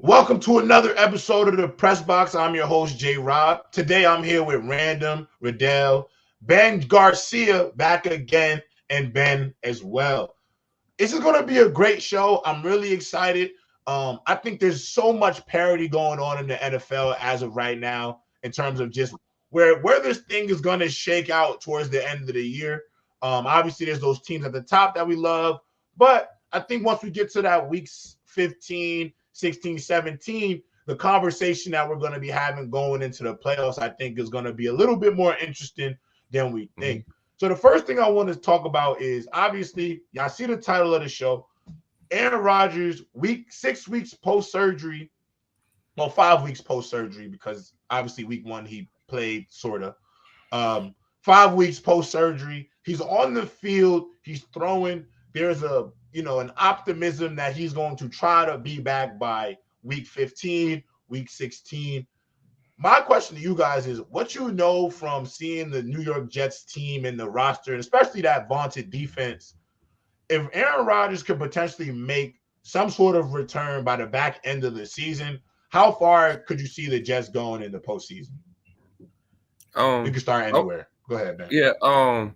Welcome to another episode of the Press Box. I'm your host, J. Rob. Today I'm here with Random, Riddell, Ben Garcia back again, and Ben as well. This is going to be a great show. I'm really excited. I think there's so much parity going on in the NFL as of right now in terms of just where this thing is going to shake out towards the end of the year. Obviously, there's those teams at the top that we love, but I think once we get to that weeks 15, 16, 17, the conversation that we're going to be having going into the playoffs, I think, is going to be a little bit more interesting than we think. So the first thing I want to talk about is, obviously, y'all see the title of the show, Aaron Rodgers, 6 weeks post-surgery, well, 5 weeks post-surgery, because obviously week 1 he played, sort of. 5 weeks post-surgery, he's on the field, he's throwing. There's an optimism that he's going to try to be back by week 15, week 16. My question to you guys is, what you know from seeing the New York Jets team and the roster, and especially that vaunted defense, if Aaron Rodgers could potentially make some sort of return by the back end of the season, how far could you see the Jets going in the postseason? We can start anywhere. Go ahead, Ben. Yeah.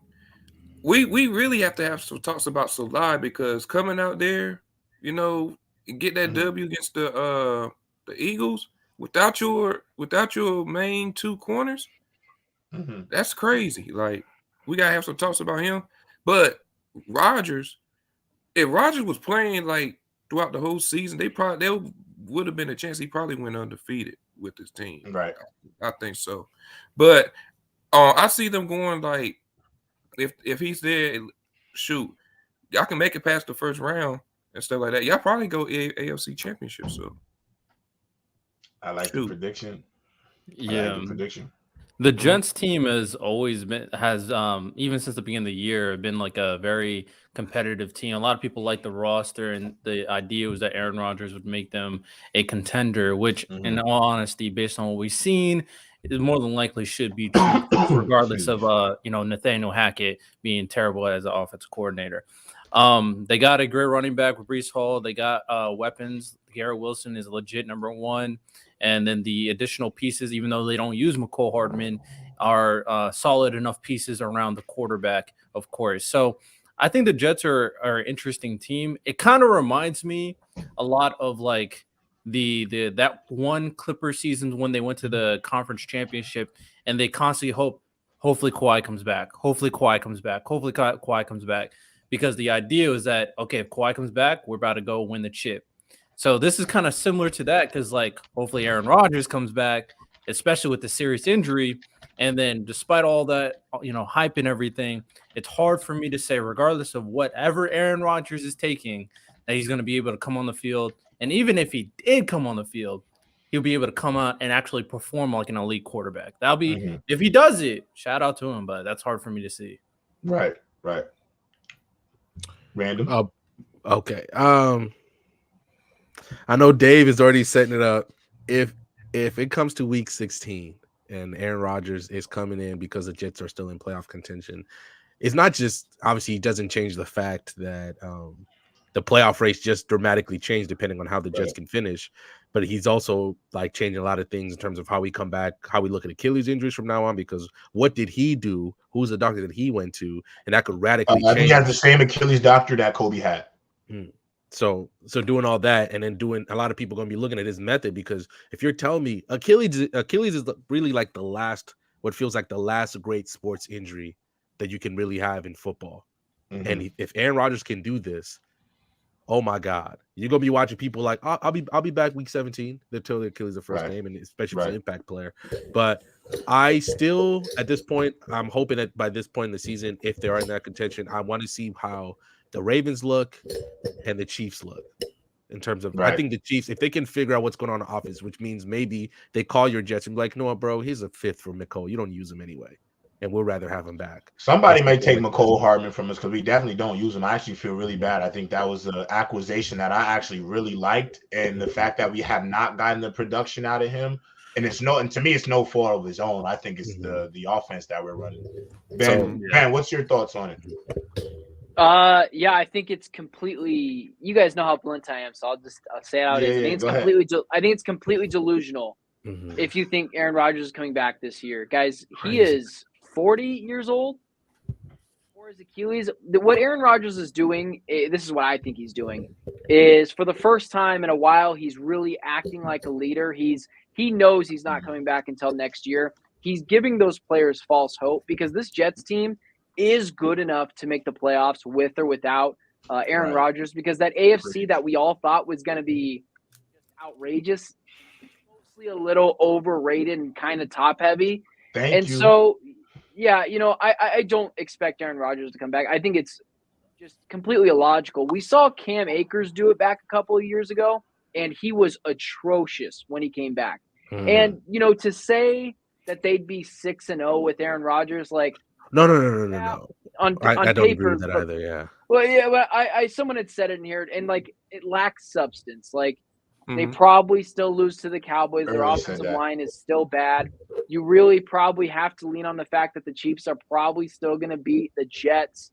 We really have to have some talks about Solai, because coming out there, get that W against the Eagles without your main two corners, that's crazy. Like, we gotta have some talks about him. But Rodgers, if Rodgers was playing like throughout the whole season, there would have been a chance he probably went undefeated with his team. Right. I think so. But I see them going like, if he's there, shoot, y'all can make it past the first round and stuff like that. Y'all probably go AFC Championship. So I like the prediction. Yeah, prediction. The Jets team has always been even since the beginning of the year been like a very competitive team. A lot of people like the roster, and the idea was that Aaron Rodgers would make them a contender, which, in all honesty, based on what we've seen, is more than likely should be true, regardless of Nathaniel Hackett being terrible as an offensive coordinator. They got a great running back with Breece Hall. They got weapons. Garrett Wilson is a legit number one. And then the additional pieces, even though they don't use McCole Hardman, are solid enough pieces around the quarterback, of course. So I think the Jets are an interesting team. It kind of reminds me a lot of like that one Clipper season when they went to the conference championship, and they constantly hopefully Kawhi comes back. Hopefully Kawhi comes back. Hopefully Kawhi comes back. Because the idea is that, okay, if Kawhi comes back, we're about to go win the chip. So this is kind of similar to that, because like hopefully Aaron Rodgers comes back, especially with the serious injury. And then despite all that, hype and everything, it's hard for me to say, regardless of whatever Aaron Rodgers is taking, that he's going to be able to come on the field. And even if he did come on the field, he'll be able to come out and actually perform like an elite quarterback. That'll be, if he does it, shout out to him, but that's hard for me to see. Right. Random. Okay. I know Dave is already setting it up. If it comes to week 16 and Aaron Rodgers is coming in because the Jets are still in playoff contention, it's not just, obviously, it doesn't change the fact that the playoff race just dramatically changed depending on how the Jets can finish. But he's also like changing a lot of things in terms of how we come back, how we look at Achilles injuries from now on, because what did he do? Who's the doctor that he went to? And that could radically change. He has the same Achilles doctor that Kobe had. So doing all that, and then doing, a lot of people going to be looking at his method, because if you're telling me Achilles is really like what feels like the last great sports injury that you can really have in football. And if Aaron Rodgers can do this, oh my God, you're gonna be watching people like, I'll be back week 17. They're totally Achilles the first game, and especially if it's an impact player. But I still, at this point, I'm hoping that by this point in the season, if they are in that contention, I want to see how the Ravens look and the Chiefs look in terms of, I think the Chiefs, if they can figure out what's going on in the offense, which means maybe they call your Jets and be like, no, bro, here's a fifth for McCole. You don't use him anyway, and we'll rather have him back. Somebody may take McCole Hardman from us, because we definitely don't use him. I actually feel really bad. I think that was an acquisition that I actually really liked, and the fact that we have not gotten the production out of him, and to me, it's no fault of his own. I think it's the offense that we're running. Ben, what's your thoughts on it? Yeah, I think it's completely. You guys know how blunt I am, so I'll say it out. Yeah, I think it's go completely. I think it's completely delusional. Mhm. If you think Aaron Rodgers is coming back this year, guys, he Crazy. is 40 years old. For his Achilles, what Aaron Rodgers is doing, this is what I think he's doing, is for the first time in a while, he's really acting like a leader. He knows he's not coming back until next year. He's giving those players false hope because this Jets team is good enough to make the playoffs with or without Aaron Right. Rodgers, because that AFC that we all thought was going to be outrageous, mostly a little overrated and kind of top heavy. Thank you. So, yeah, I don't expect Aaron Rodgers to come back. I think it's just completely illogical. We saw Cam Akers do it back a couple of years ago, and he was atrocious when he came back. And, to say that they'd be 6-0 with Aaron Rodgers, like, No. on I don't paper, agree with that either. Yeah. Well, yeah, but I someone had said it in here, and like it lacks substance. Like they Mhm. probably still lose to the Cowboys. Their Everybody said offensive that. line is still bad. You really probably have to lean on the fact that the Chiefs are probably still going to beat the Jets.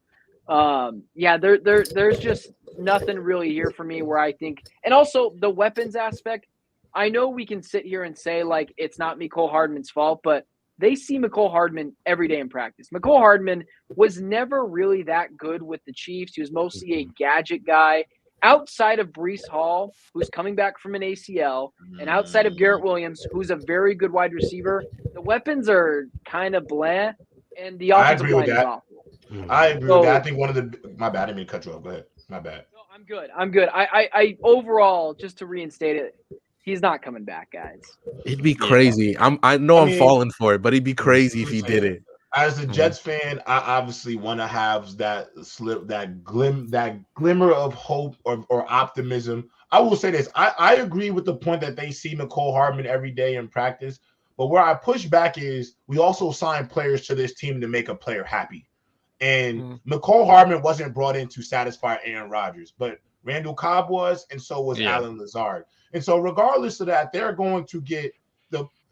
Yeah, there's just nothing really here for me where I think, and also the weapons aspect. I know we can sit here and say like it's not Mecole Hardman's fault, but they see Mecole Hardman every day in practice. Mecole Hardman was never really that good with the Chiefs. He was mostly a gadget guy. Outside of Breece Hall, who's coming back from an ACL, and outside of Garrett Williams, who's a very good wide receiver, the weapons are kind of bland, and the I offensive agree with line is that. awful. I agree with that. I think one of the – my bad. I didn't mean to cut you off. Go ahead. My bad. No, I'm good. I overall, just to reinstate it, he's not coming back, guys. It'd be crazy. I know I'm falling for it, but it'd be crazy if he did it. As a Jets fan, I obviously want to have that glimmer of hope or optimism. I will say this. I agree with the point that they see Mecole Hardman every day in practice. But where I push back is we also sign players to this team to make a player happy. And Mecole Hardman wasn't brought in to satisfy Aaron Rodgers, but Randall Cobb was, and so was Allen Lazard. And so regardless of that, they're going to get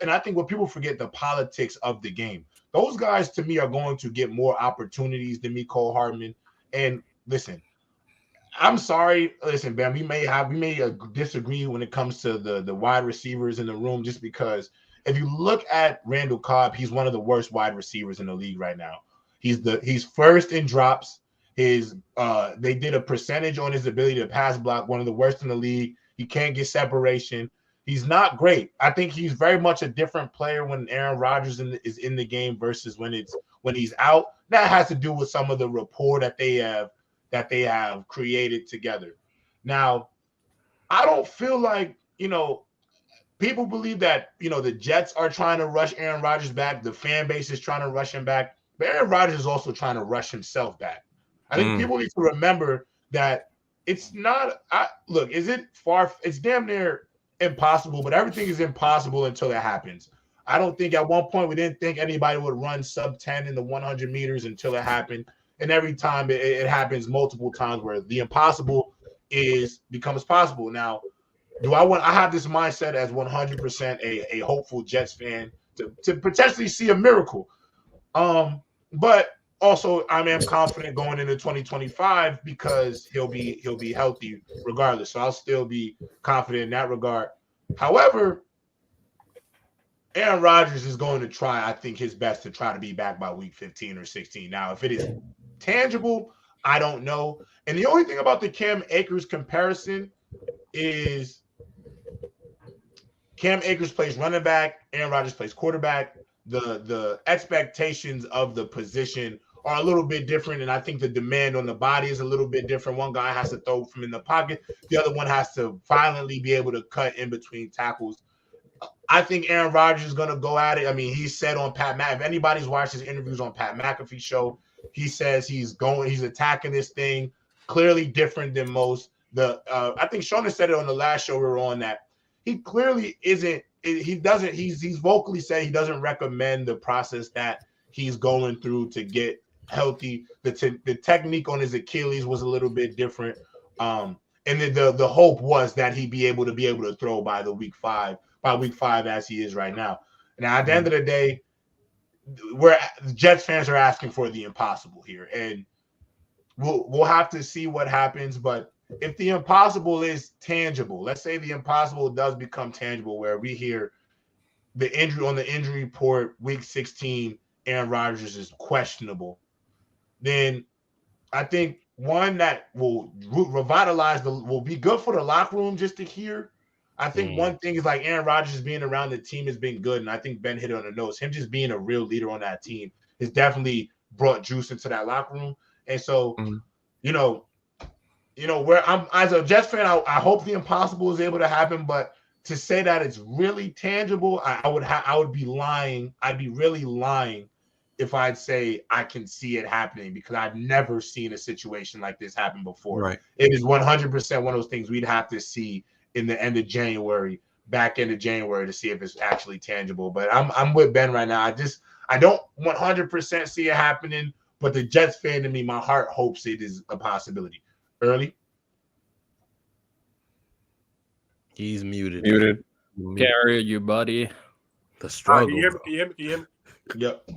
and I think what people forget, the politics of the game. Those guys, to me, are going to get more opportunities than Mecole Hardman. And listen, I'm sorry. Listen, Ben, we may disagree when it comes to the wide receivers in the room, just because if you look at Randall Cobb, he's one of the worst wide receivers in the league right now. He's first in drops. They did a percentage on his ability to pass block, one of the worst in the league. He can't get separation. He's not great. I think he's very much a different player when Aaron Rodgers is in the game versus when he's out. That has to do with some of the rapport that they have created together. Now, I don't feel like, people believe that, the Jets are trying to rush Aaron Rodgers back. The fan base is trying to rush him back. But Aaron Rodgers is also trying to rush himself back. I think people need to remember that it's not look, is it far? It's damn near impossible, but everything is impossible until it happens. I don't think at one point we didn't think anybody would run sub 10 in the 100 meters until it happened. And every time it happens multiple times where the impossible becomes possible. Now, I have this mindset as 100% a hopeful Jets fan to potentially see a miracle. But also I am confident going into 2025 because he'll be healthy regardless. So I'll still be confident in that regard. However, Aaron Rodgers is going to try, I think, his best to try to be back by week 15 or 16. Now, if it is tangible, I don't know. And the only thing about the Cam Akers comparison is Cam Akers plays running back, Aaron Rodgers plays quarterback. The expectations of the position are a little bit different, and I think the demand on the body is a little bit different. One guy has to throw from in the pocket. The other one has to violently be able to cut in between tackles. I think Aaron Rodgers is going to go at it. I mean, he said on Pat McAfee, if anybody's watched his interviews on Pat McAfee's show, he says he's attacking this thing clearly different than most. I think Shona said it on the last show we were on that he clearly isn't. He's vocally said he doesn't recommend the process that he's going through to get healthy. The technique on his Achilles was a little bit different. And the hope was that he'd be able to throw by week five as he is right now. Now, at the end of the day, Jets fans are asking for the impossible here. And we'll have to see what happens. But if the impossible is tangible, let's say the impossible does become tangible, where we hear the injury on the injury report, week 16, Aaron Rodgers is questionable, then I think one that will revitalize will be good for the locker room just to hear. I think one thing is like Aaron Rodgers being around the team has been good, and I think Ben hit it on the nose. Him just being a real leader on that team has definitely brought juice into that locker room. And so, you know, where I'm as a Jets fan, I hope the impossible is able to happen, but to say that it's really tangible, I would be lying. I'd be really lying if I'd say I can see it happening, because I've never seen a situation like this happen before. Right. It is 100% one of those things we'd have to see in the end of January, back end of January, to see if it's actually tangible. But I'm with Ben right now. I don't 100% see it happening, but the Jets fan in me, my heart hopes it is a possibility. Early. He's muted. Carry you, buddy. The struggle. Can you hear me? Yep.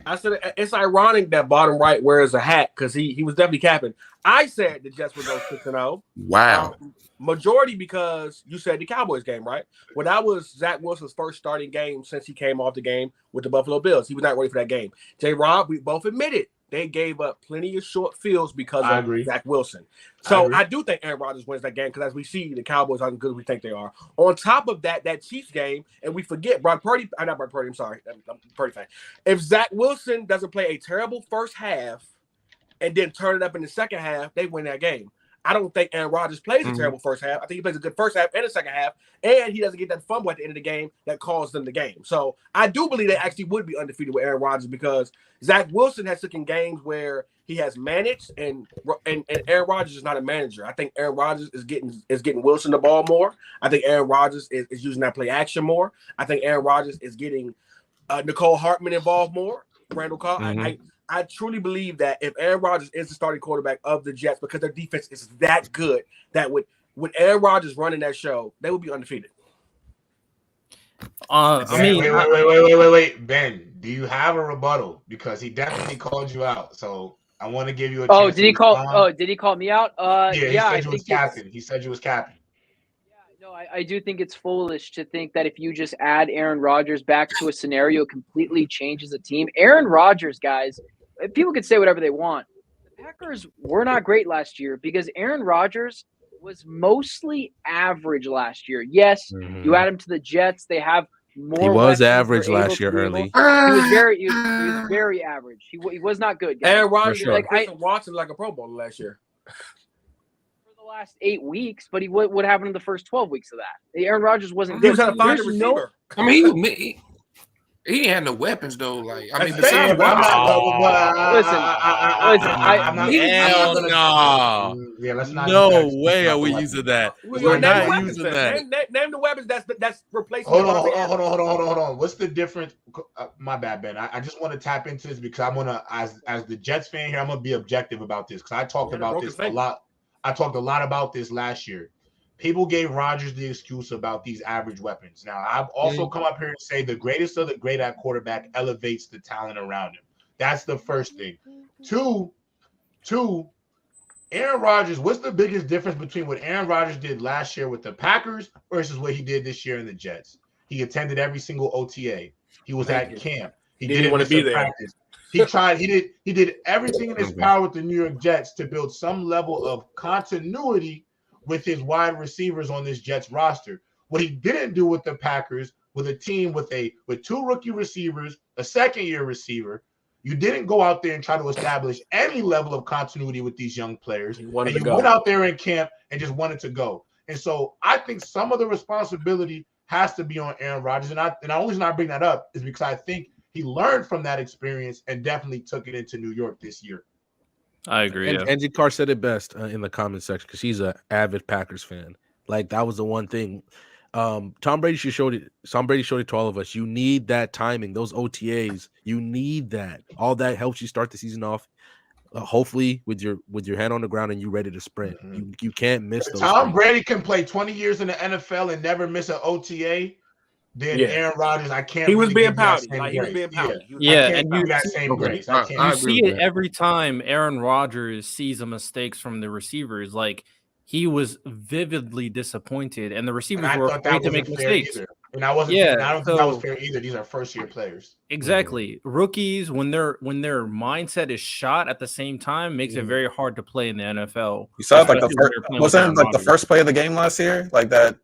I said it's ironic that bottom right wears a hat because he was definitely capping. I said the Jets would go 6-0. Wow. Majority because you said the Cowboys game, right? Well, that was Zach Wilson's first starting game since he came off the game with the Buffalo Bills. He was not ready for that game. J-Rob, we both admitted they gave up plenty of short fields because of Zach Wilson. So I do think Aaron Rodgers wins that game because, as we see, the Cowboys aren't as good as we think they are. On top of that Chiefs game, and we forget Purdy, I'm a Purdy fan. If Zach Wilson doesn't play a terrible first half and then turn it up in the second half, they win that game. I don't think Aaron Rodgers plays a terrible first half. I think he plays a good first half and a second half, and he doesn't get that fumble at the end of the game that caused them the game. So I do believe they actually would be undefeated with Aaron Rodgers because Zach Wilson has taken games where he has managed, and Aaron Rodgers is not a manager. I think Aaron Rodgers is getting Wilson the ball more. I think Aaron Rodgers is using that play action more. I think Aaron Rodgers is getting Nicole Hartman involved more. Randall Cobb. I truly believe that if Aaron Rodgers is the starting quarterback of the Jets, because their defense is that good, that with Aaron Rodgers running that show, they would be undefeated. Wait, Ben, do you have a rebuttal? Because he definitely called you out. So I want to give you a chance. Oh, did he call? Did he call me out? Yeah, he said you was captain. He said you was captain. No, I do think it's foolish to think that if you just add Aaron Rodgers back to a scenario, it completely changes the team. Aaron Rodgers, guys, people can say whatever they want. The Packers were not great last year because Aaron Rodgers was mostly average last year. Yes, you add him to the Jets. They have more. He was average last year early. He was very average. He was not good, guys. Aaron Rodgers Watson like a Pro Bowler last year. Last 8 weeks, but what happened in the first 12 weeks of that? Aaron Rodgers wasn't good. He was trying to find a receiver. I mean, he had no weapons though. Like I mean, no way are we using that. We're not using that. Name the weapons that's replacing. Hold on. What's the difference? My bad, Ben. I just want to tap into this because I want to, as the Jets fan here, I'm gonna be objective about this because I talked about this a lot. I talked a lot about this last year. People gave Rodgers the excuse about these average weapons. Now, I've also come up here and say the greatest of the great at quarterback elevates the talent around him. That's the first thing. Two, Aaron Rodgers, what's the biggest difference between what Aaron Rodgers did last year with the Packers versus what he did this year in the Jets? He attended every single OTA. He was at camp. He didn't want to be there. Practice. He tried. He did everything in his power with the New York Jets to build some level of continuity with his wide receivers on this Jets roster. What he didn't do with the Packers, with a team with 2 rookie receivers, a second-year receiver, you didn't go out there and try to establish any level of continuity with these young players. You went out there in camp and just wanted to go. And so I think some of the responsibility has to be on Aaron Rodgers. And the only reason I bring that up is because I think he learned from that experience and definitely took it into New York this year. I agree. And Angie Carr said it best in the comment section because she's an avid Packers fan. Like that was the one thing. Tom Brady showed it to all of us. You need that timing, those OTAs. You need that. All that helps you start the season off. Hopefully with your hand on the ground and you ready to sprint. You can't miss those. Tom Brady can play 20 years in the NFL and never miss an OTA. then Yeah. Aaron Rodgers, I can't. He was really being give that pouty. same Like he was grace. being pouty. He was Yeah, I can't and give you that see, same grace. I I can't. you agree see with it that. every time Aaron Rodgers sees the mistakes from the receivers. Like he was vividly disappointed, and the And receivers I were thought afraid that to make wasn't fair mistakes. either. And I wasn't. Yeah, And I don't think that was so fair either. These are first-year players. exactly. Rookies, when their mindset is shot at the same time, makes it very hard to play in the NFL. You saw it like especially when they're playing with wasn't Aaron it like the Rodgers. first play of the game last year, like that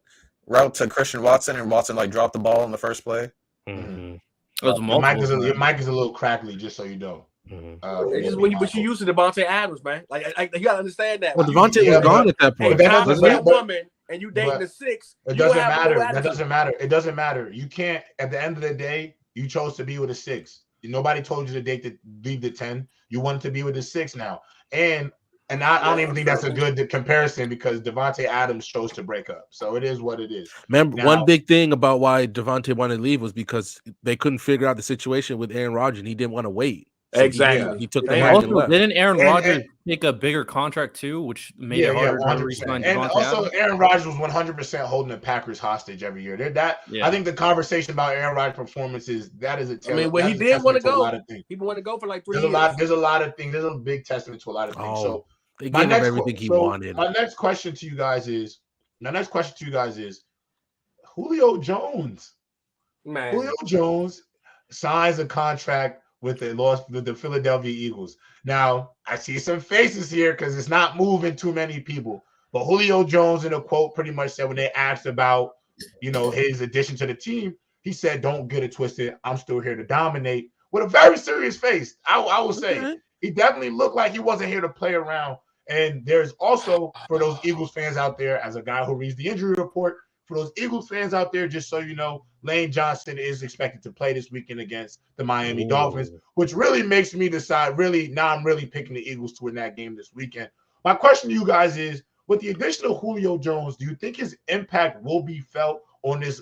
route to Christian Watson, and Watson like dropped the ball in the first play. Mm-hmm. It was Your multiple. mic is a little crackly, just so you know. Mm-hmm. It's just when you used to Devontae Adams, man. Like you gotta understand that. Well, Like, Devontae yeah, was gone at that hey, point. that top doesn't- of that but- woman, and you dating but the six. It you doesn't have a matter. little That attitude. doesn't matter. It doesn't matter. You can't. At the end of the day, you chose to be with a 6. Nobody told you to leave the 10. You wanted to be with the 6 now, and I don't even think that's a good comparison because Devontae Adams chose to break up. So it is what it is. Remember, Now- one big thing about why Devontae wanted to leave was because they couldn't figure out the situation with Aaron Rodgers, and he didn't want to wait. So Exactly. he took the And bag and Also, left. didn't Aaron And- Rodgers take a bigger contract too, which made it harder to 100%. re-sign And Devontae also, Adams? Aaron Rodgers was 100% holding the Packers hostage every year. I think the conversation about Aaron Rodgers' performance is a I mean, when he that's a did want to testament a lot go, of things. people want to go for like 3 There's years. a lot of things. There's a big testament to a lot of things. Oh, So they my gave him next everything he so wanted. My next question to you guys is Julio Jones. Man. Julio Jones signs a contract with the Philadelphia Eagles. Now, I see some faces here because it's not moving too many people. But Julio Jones, in a quote, pretty much said when they asked about, his addition to the team, he said, "Don't get it twisted. I'm still here to dominate." With a very serious face, I will say. He definitely looked like he wasn't here to play around. And there's also, for those Eagles fans out there, as a guy who reads the injury report, for those Eagles fans out there, just so you know, Lane Johnson is expected to play this weekend against the Miami Dolphins, which really makes me decide, now I'm really picking the Eagles to win that game this weekend. My question to you guys is, with the addition of Julio Jones, do you think his impact will be felt on this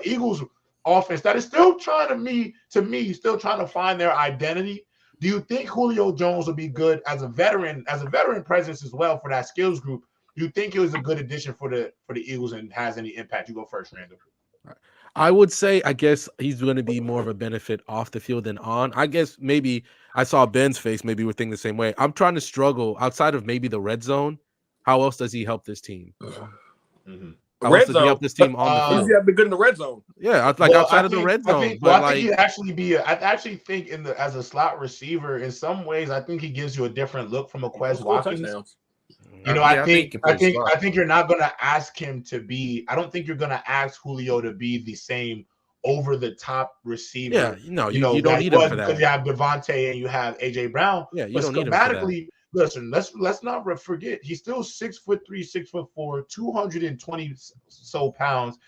Eagles offense that is still trying to find their identity? Do you think Julio Jones will be good as a veteran presence as well for that skills group? Do you think it was a good addition for the Eagles and has any impact? You go first, Randall. I would say, I guess he's going to be more of a benefit off the field than on. I guess maybe I saw Ben's face. Maybe we're thinking the same way. I'm trying to struggle outside of maybe the red zone. How else does he help this team? Mm-hmm. How else does he help this team on the field? He's been good in the red zone. Yeah, outside of the red zone. I think he'd actually be. I actually think as a slot receiver, in some ways, I think he gives you a different look from Quez Watkins. I think you're not going to ask him to be. I don't think you're going to ask Julio to be the same over the top receiver. Yeah, no, you don't need him for that. Because you have Devontae and you have AJ Brown. Yeah, you don't need him for that. Listen, let's not forget he's still 6'3", 6'4", 220 so pounds.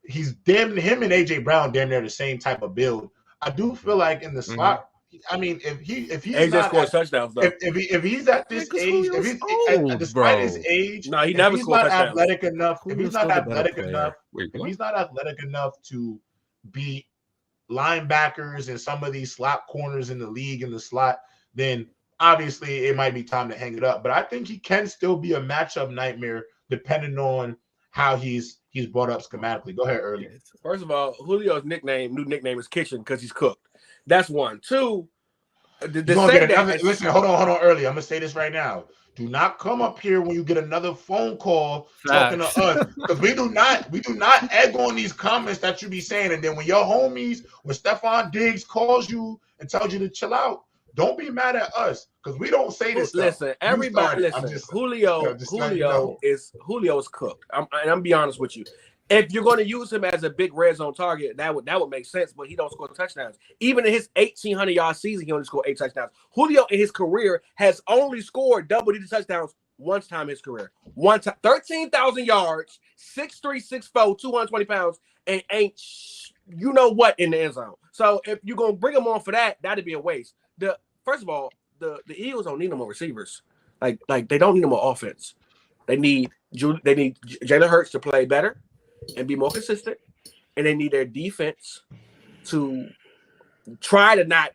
He's him and AJ Brown damn near the same type of build. I do feel like in the slot. I mean, if he's AJ not scores touchdowns though. If he's at this age, if he's old, despite his age, no, he never scored touchdowns. Athletic enough. If he's not athletic enough to beat linebackers and some of these slot corners in the league in the slot, then obviously it might be time to hang it up. But I think he can still be a matchup nightmare depending on how he's brought up schematically. Go ahead, Early. First of all, Julio's new nickname is Kitchen because he's cooked. That's one. Two, listen, hold on, Early. I'm gonna say this right now. Do not come up here when you get another phone call talking to us, because we do not egg on these comments that you be saying. And then when your homies, when Stephon Diggs calls you and tells you to chill out, don't be mad at us because we don't say this. Listen, everybody, Julio is cooked. I'm be honest with you. If you're going to use him as a big red zone target, that would make sense. But he don't score touchdowns. Even in his 1,800-yard season, he only scored 8 touchdowns. Julio in his career has only scored double-digit touchdowns one time in his career. One time, 13,000 yards, 6'3", 6'4", 220 pounds, and ain't you know what in the end zone. So if you're gonna bring him on for that, that'd be a waste. First of all, the Eagles don't need no more receivers. Like they don't need no more offense. They need Jalen Hurts to play better and be more consistent, and they need their defense to try to not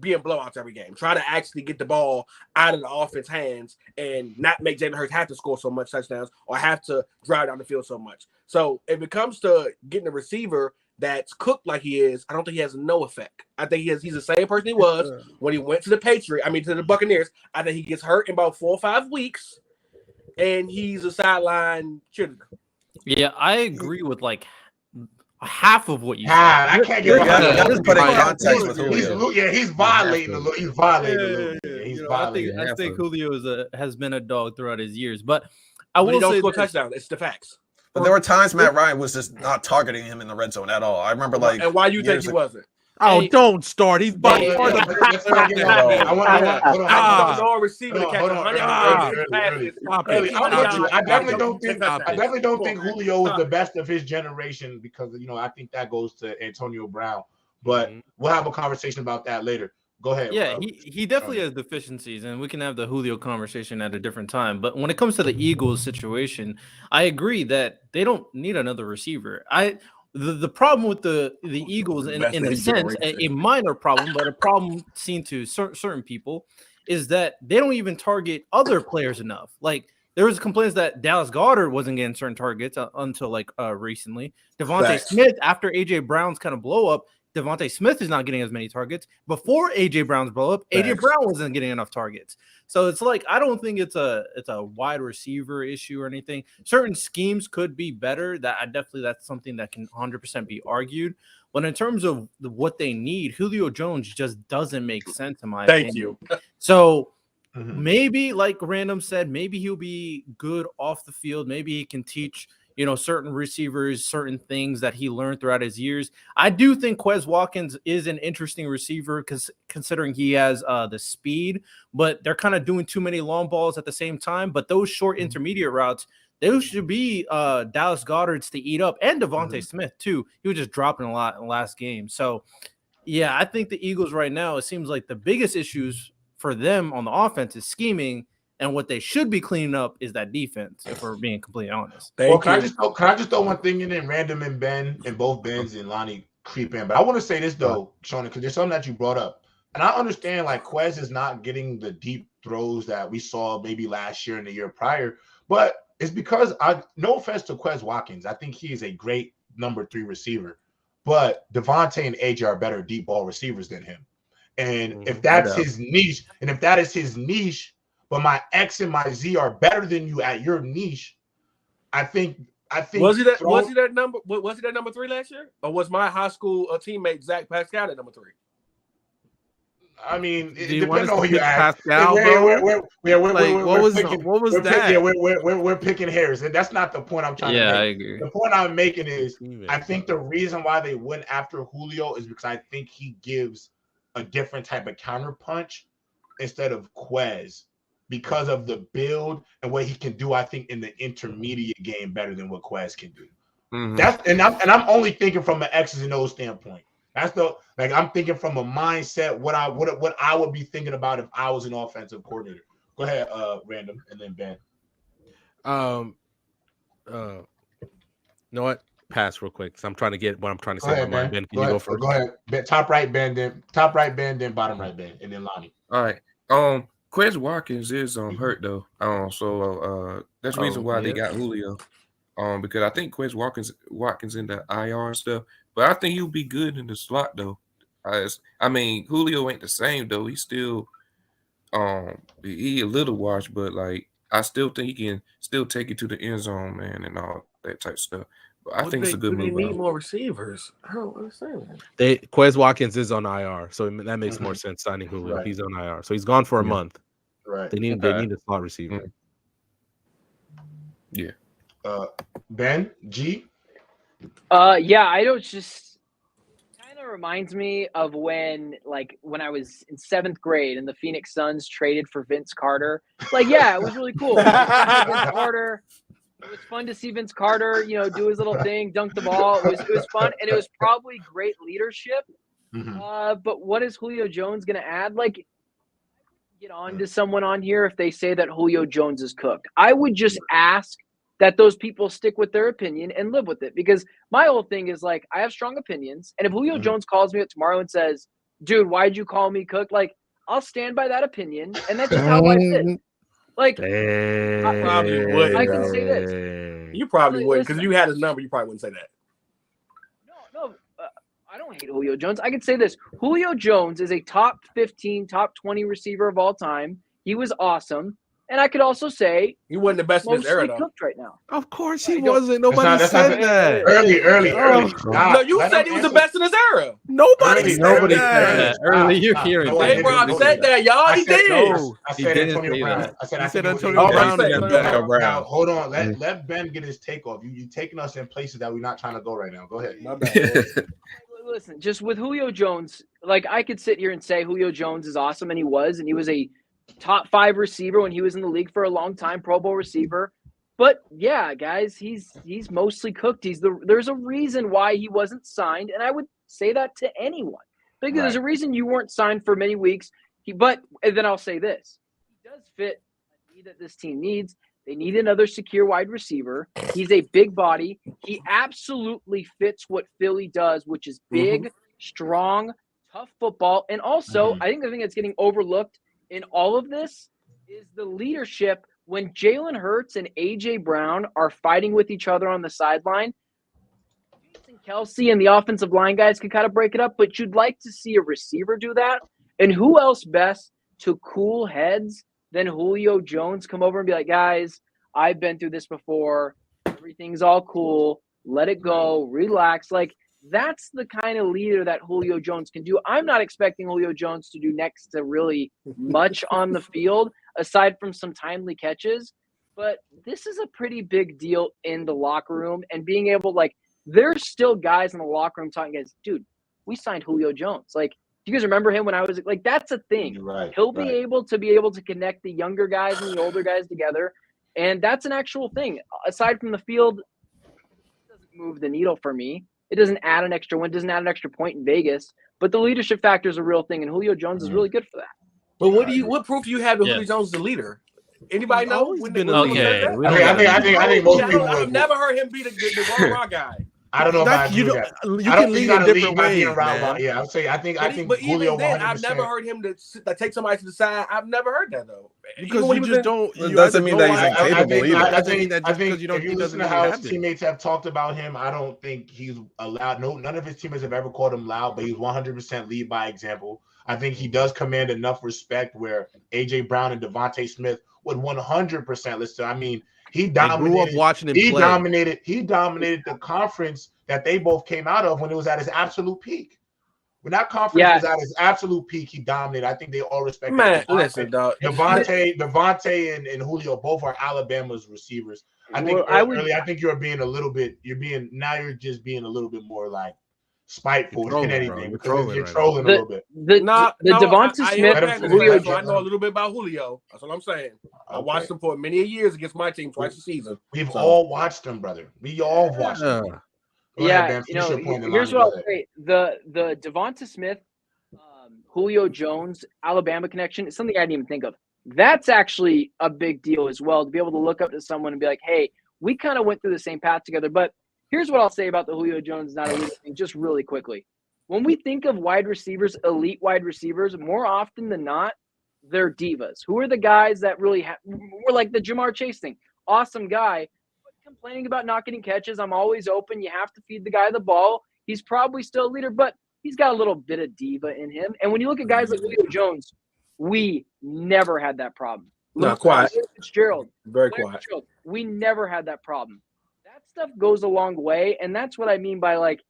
be in blowouts every game. Try to actually get the ball out of the offense hands and not make Jalen Hurts have to score so much touchdowns or have to drive down the field so much. So if it comes to getting a receiver, that's cooked like he is, I don't think he has no effect. I think he's the same person he was when he went to the Buccaneers. I think he gets hurt in about 4 or 5 weeks, and he's a sideline cheerleader. Yeah, I agree with like half of what you said. I can't get behind You gotta put it in context with He's Julio. he's violating the He's violating a little bit. He's violating. I think Julio has been a dog throughout his years, but But will he don't say score this. touchdowns. It's the facts. But there were times Matt Ryan was just not targeting him in the red zone at all. I remember And why you think years he ago- wasn't? Oh, Hey, don't start. He's by far the Let's not get back there. I want No receiver to catch hold on. 100 passes. Early, I'm with you. I definitely don't think. Stop I it. definitely don't think Julio is the best of his generation because I think that goes to Antonio Brown. But we'll have a conversation about that later. Go ahead. Yeah, he definitely has deficiencies, and we can have the Julio conversation at a different time. But when it comes to the Eagles situation, I agree that they don't need another receiver. The problem with the Eagles, in a sense, a minor problem, but a problem seen to certain people, is that they don't even target other players enough. Like there was complaints that Dallas Goedert wasn't getting certain targets until recently. Devontae Smith, after AJ Brown's kind of blow up, Devontae Smith is not getting as many targets. Before AJ Brown's blow up, AJ Brown wasn't getting enough targets. So it's like I don't think it's a wide receiver issue or anything. Certain schemes could be better. That's something that can 100% be argued. But in terms of what they need, Julio Jones just doesn't make sense in my opinion. Thank you. So maybe, like Random said, maybe he'll be good off the field. Maybe he can teach certain receivers, certain things that he learned throughout his years. I do think Quez Watkins is an interesting receiver because considering he has the speed, but they're kind of doing too many long balls at the same time. But those short intermediate routes, those should be Dallas Goedert's to eat up, and Devontae Smith too. He was just dropping a lot in the last game. So yeah, I think the Eagles right now, it seems like the biggest issues for them on the offense is scheming. And what they should be cleaning up is that defense, if we're being completely honest. Can I just throw one thing in there? Random and Ben, and both Ben's and Lonnie creep in. But I want to say this, though, Shona, because there's something that you brought up. And I understand, like, Quez is not getting the deep throws that we saw maybe last year and the year prior. But it's because, no offense to Quez Watkins, I think he is a great number 3 receiver. But Devontae and AJ are better deep ball receivers than him. And if that's his niche, but my X and my Z are better than you at your niche, I think was he that number 3 last year? Or was my high school teammate Dak Prescott at number 3? I mean, it you depends on who you ask. Pascal, What was that? We're picking hairs, and that's not the point I'm trying to make. I agree. The point I'm making is I think the reason why they went after Julio is because I think he gives a different type of counterpunch instead of Quez, because of the build and what he can do. I think in the intermediate game better than what Quez can do. I'm only thinking from an X's and O's standpoint. I'm thinking from a mindset what I would be thinking about if I was an offensive coordinator. Go ahead, Random, and then Ben. You know what? Pass real quick. So I'm trying to get what I'm trying to say. Ahead, Ben. Ben, can you go first? Go ahead. Ben, top right Ben, then bottom right Ben, and then Lonnie. All right. Quez Watkins is hurt though. So that's the reason why they got Julio. Because I think Quez Watkins in the IR and stuff, but I think he'll be good in the slot though. I mean, Julio ain't the same though. He's still he a little washed, but like I still think he can still take it to the end zone, man, and all that type of stuff. But I think it's a good move. They need more receivers. I don't understand. Quez Watkins is on IR, so that makes more sense signing Julio. Right. He's on IR, so he's gone for a month. Right. They need a slot receiver. Yeah. Ben G. I don't just kind of reminds me of when I was in 7th grade and the Phoenix Suns traded for Vince Carter. It was really cool. Vince Carter. It was fun to see Vince Carter, do his little thing, dunk the ball. It was fun, and it was probably great leadership. But what is Julio Jones going to add? Get on to someone on here if they say that Julio Jones is cooked. I would just ask that those people stick with their opinion and live with it, because my whole thing is I have strong opinions, and if Julio Jones calls me up tomorrow and says, "Dude, why'd you call me cooked?" I'll stand by that opinion, and that's just how life is. I probably would. I can say this. You probably would, because if you had his number, you probably wouldn't say that. No. I don't hate Julio Jones. I could say this. Julio Jones is a top 15, top 20 receiver of all time. He was awesome. And I could also say he wasn't the best in his mostly era, though. cooked right now. Of course he wasn't. Nobody that's said not- that. Early. No, you said he was the best in his era. Nobody said Nobody that. said that. Early, you're hearing No, I Hey, didn't. Rob No, said that, y'all. He did. No, I He said didn't Antonio say Brown. that. I said He I said think it was Antonio Brown. Brown got back. Now, hold on. Let Ben get his take off. You taking us in places that we're not trying to go right now. Go ahead. My bad. Listen, just with Julio Jones, like I could sit here and say Julio Jones is awesome, and he was a top 5 receiver when he was in the league for a long time, Pro Bowl receiver. But yeah, guys, he's mostly cooked. There's a reason why he wasn't signed, and I would say that to anyone. Because there's a reason you weren't signed for many weeks. And then I'll say this: he does fit a need that this team needs. They need another secure wide receiver. He's a big body. He absolutely fits what Philly does, which is big, strong, tough football. And also, I think the thing that's getting overlooked in all of this is the leadership. When Jalen Hurts and A.J. Brown are fighting with each other on the sideline, Jason Kelsey and the offensive line guys can kind of break it up, but you'd like to see a receiver do that. And who else best to cool heads than Julio Jones come over and be like, guys, I've been through this before. Everything's all cool. Let it go. Relax. Like, that's the kind of leader that Julio Jones can do. I'm not expecting Julio Jones to do next to really much on the field, aside from some timely catches. But this is a pretty big deal in the locker room. And being able, like, there's still guys in the locker room talking, guys, dude, we signed Julio Jones. Like, do you guys remember him when I was like, that's a thing. Right, He'll be able to connect the younger guys and the older guys together. And that's an actual thing. Aside from the field, it doesn't move the needle for me. It doesn't add an extra win, doesn't add an extra point in Vegas. But the leadership factor is a real thing, and Julio Jones is really good for that. But what proof do you have that Julio Jones is the leader? Anybody know? He's been okay. I think most people I've would. never heard him be the raw guy. I don't know if I agree with that. You I can don't lead think in different ways, man. Yeah, I would say I think But Julio even then, 100%. I've never heard him to take somebody to the side. I've never heard that though. Because you just don't. It doesn't mean that he's incapable either. I Doesn't mean think that just because you don't. if you He listen doesn't to mean how he his has it. teammates have talked about him, I don't think he's allowed. No, none of his teammates have ever called him loud, but he's 100% lead by example. I think he does command enough respect where A.J. Brown and Devontae Smith would 100% listen. I mean, he dominated. Grew up watching him play. He dominated the conference that they both came out of when it was at his absolute peak. When that conference was at his absolute peak, he dominated. I think they all respect him. Man, listen, dog. Devontae and Julio both are Alabama's receivers. I think I think you're you're just being a little bit more like spiteful than anything because you're trolling a little bit. Devonta Smith, Julio Jones. I know a little bit about Julio. That's what I'm saying. I watched him for many years against my team twice a season. We've all watched him, brother. We all watched him. Here's what I'll say: the Devonta Smith, Julio Jones, Alabama connection is something I didn't even think of. That's actually a big deal as well, to be able to look up to someone and be like, hey, we kind of went through the same path together. But here's what I'll say about the Julio Jones not elite thing, just really quickly. When we think of wide receivers, elite wide receivers, more often than not, they're divas. Who are the guys that really we're like the Jamar Chase thing? Awesome guy, but complaining about not getting catches. I'm always open. You have to feed the guy the ball. He's probably still a leader, but he's got a little bit of diva in him. And when you look at guys like Julio Jones, we never had that problem. Not quiet. Fitzgerald, very quiet. We never had that problem. That stuff goes a long way, and that's what I mean by like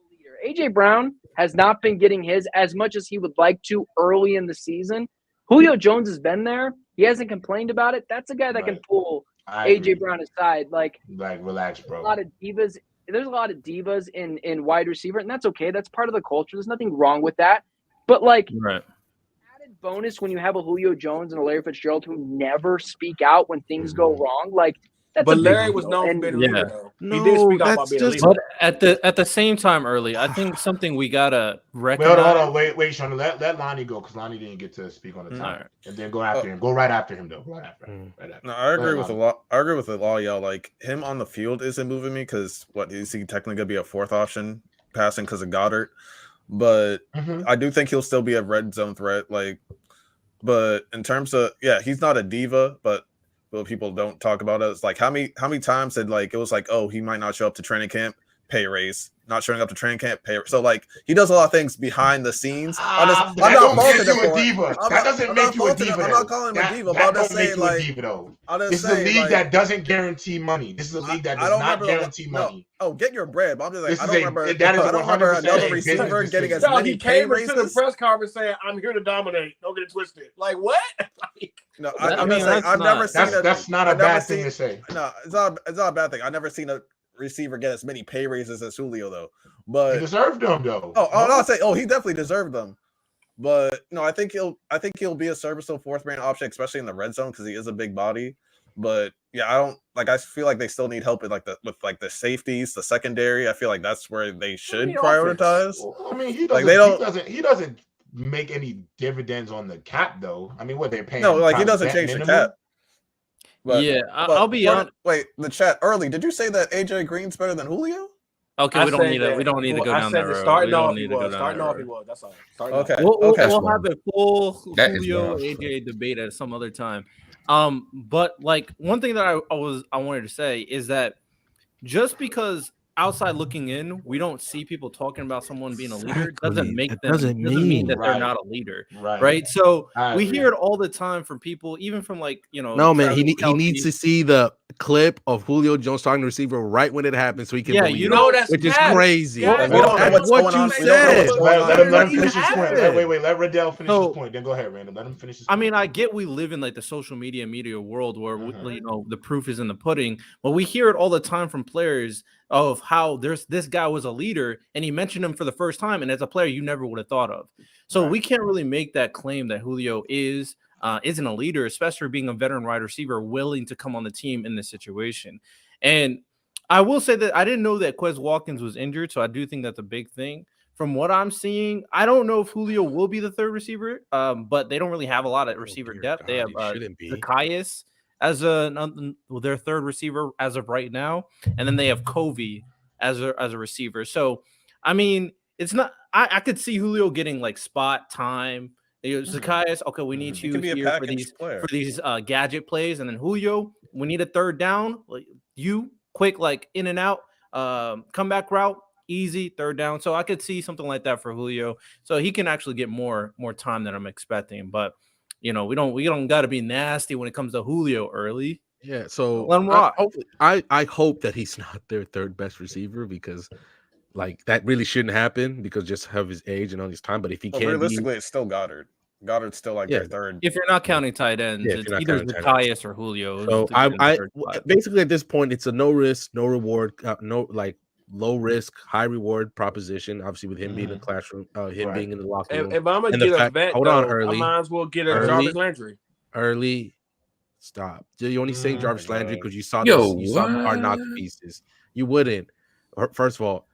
leader. A.J. Brown has not been getting his as much as he would like to early in the season. Julio Jones has been there. He hasn't complained about it. That's a guy that can pull A.J. Brown aside. Like relax, bro. A lot of divas. There's a lot of divas in wide receiver, and that's okay. That's part of the culture. There's nothing wrong with that. But like added bonus when you have a Julio Jones and a Larry Fitzgerald who never speak out when things go wrong. Like that's but Larry was known for being a leader, though. No, he did speak out about being a leader. But at the same time, early, I think something we gotta recognize. Hold on, wait, Sean. Let Lonnie go because Lonnie didn't get to speak on the time, Right. And then go after him. Go right after him, though. Right after him. No, I agree with a lot. I agree with a lot, y'all. Like him on the field isn't moving me because is he technically gonna be a fourth option passing because of Goddard? But I do think he'll still be a red zone threat. Like, but in terms of he's not a diva, but people don't talk about it. It's like how many times did it was like, oh, he might not show up to training camp pay raise. Not showing up to training camp, pay. So like he does a lot of things behind the scenes. I'm That not don't faulting make you him a for it. diva. That doesn't make you a diva. I'm not calling him a diva, but I'm just saying like diva, though. This is a league that doesn't guarantee money. This is a league that does not guarantee money. Oh, get your bread. But I'm just like, I don't remember. That is I don't remember 100% another a receiver business getting as decision. many he pay came into the raises. press conference saying, "I'm here to dominate. Don't get it twisted." Like what? No, I mean, I've never seen that's not a bad thing to say. No, it's not a bad thing. I've never seen a receiver get as many pay raises as Julio though. But He deserved them though. I'm not saying he definitely deserved them. But no, I think he'll be a serviceable fourth man option, especially in the red zone because he is a big body. But yeah, I feel like they still need help with the safeties, the secondary. I feel like that's where they should prioritize. Well, I mean, he doesn't make any dividends on the cap though. I mean, what they're paying? No, like he doesn't change the cap. But, yeah, I'll be honest. Wait, the chat early. Did you say that AJ Green's better than Julio? Okay, we don't need to go down that road. Starting off, he was. That's all. Okay. We'll have a full Julio AJ debate at some other time. But like one thing that I wanted to say is that just because outside looking in, we don't see people talking about someone being a leader doesn't mean that they're not a leader, right? So we hear it all the time from people, even from like No man, he needs to see the clip of Julio Jones talking to receiver right when it happens, so he can believe that's which is crazy. Yeah, that's what you said. Let him finish his point. Wait, let Riddell finish his point. Then go ahead, Random. Let him finish his point. I mean, I get we live in like the social media world where the proof is in the pudding, but we hear it all the time from players of how this guy was a leader and he mentioned him for the first time, and as a player you never would have thought of. So we can't really make that claim that Julio isn't a leader, especially being a veteran wide receiver willing to come on the team in this situation. And I will say that I didn't know that Quez Watkins was injured, so I do think that's a big thing. From what I'm seeing, I don't know if Julio will be the third receiver, but they don't really have a lot of receiver depth. They have Zacchaeus as their third receiver as of right now, and then they have Covey as a receiver. So, I mean, it's not. I could see Julio getting like spot time. Zacchaeus, okay, we need you here for these gadget plays, and then Julio, we need a third down. Like you quick, like in and out, comeback route, easy third down. So I could see something like that for Julio, so he can actually get more time than I'm expecting. But we don't got to be nasty when it comes to Julio early. Yeah, so let him rock. I hope that he's not their third best receiver because. Like that really shouldn't happen because just have his age and all his time. But if he can't, realistically, it's still Goddard. Goddard's still like their third. If you're not counting tight ends, it's either Zacchaeus or Julio. So I basically at this point, it's a no risk, no reward, no like low risk, high reward proposition. Obviously, with him being in the classroom, being in the locker room. If I'm gonna get a vet, I might as well get a Jarvis Landry. Early, stop. You only saying Jarvis Landry because you saw the hard knock pieces. You wouldn't. First of all.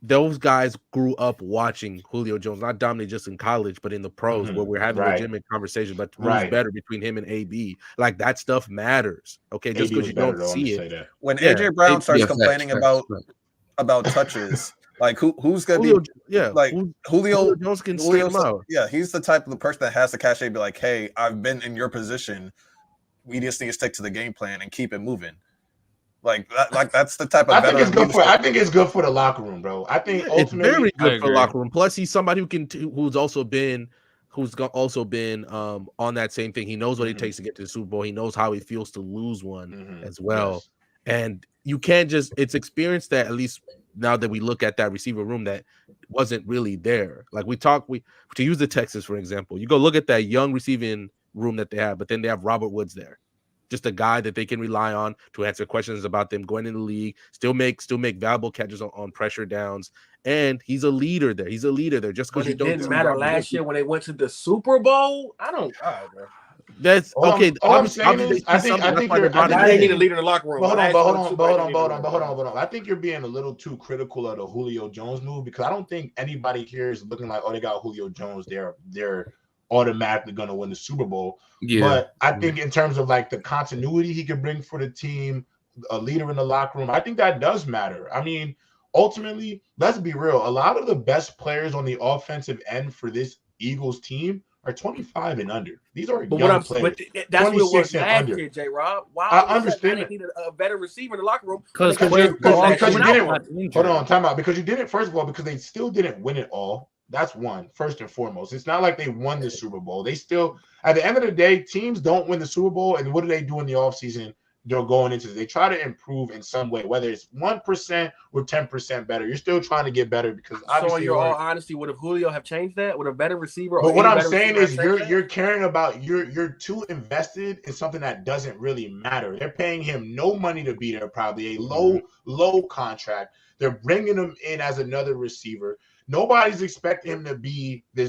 Those guys grew up watching Julio Jones, not dominate just in college, but in the pros, where we're having legitimate conversations about who's better between him and AB. Like that stuff matters. Okay, just because you don't see it. When AJ Brown starts complaining about touches, like who's gonna Julio, be? Like Julio Jones can straight him out. Yeah, he's the type of the person that has the cachet. Be like, hey, I've been in your position. We just need to stick to the game plan and keep it moving. Like that's the type of. I think it's good for the locker room, bro. I think ultimately it's very good for the locker room. Plus, he's somebody who's also been on that same thing. He knows what it takes to get to the Super Bowl. He knows how it feels to lose one as well. Yes. And you can't just. It's experience that at least now that we look at that receiver room that wasn't really there. Like to use the Texans for example. You go look at that young receiving room that they have, but then they have Robert Woods there. Just a guy that they can rely on to answer questions about them going in the league, still make valuable catches on pressure downs, and he's a leader there. Just because it didn't matter last year when they went to the Super Bowl. I don't. Bro. That's okay. All I'm saying is, I think they need a leader in the locker room. But hold on. I think you're being a little too critical of the Julio Jones move because I don't think anybody here is looking like, oh, they got Julio Jones. They're automatically going to win the Super Bowl. Yeah. But I think in terms of like the continuity he could bring for the team, a leader in the locker room, I think that does matter. I mean, ultimately, let's be real. A lot of the best players on the offensive end for this Eagles team are 25 and under. These are But young players. But that's what it was 26 and last under. year, J. Rob. Why I all of a sudden understand they that. needed a better receiver in the locker room? Because Because you Without didn't. Hold on, time out. Because you didn't. First of all, because they still didn't win it all. That's one, first and foremost. It's not like they won the Super Bowl. They still, at the end of the day, teams don't win the Super Bowl. And what do they do in the offseason? They're going into this. They try to improve in some way, whether it's 1% or 10% better. You're still trying to get better because obviously. So, in your all honesty, would Julio have changed that? Would a better receiver? But what I'm saying is, you're caring about you're too invested in something that doesn't really matter. They're paying him no money to be there, probably a low contract. They're bringing him in as another receiver. Nobody's expecting him to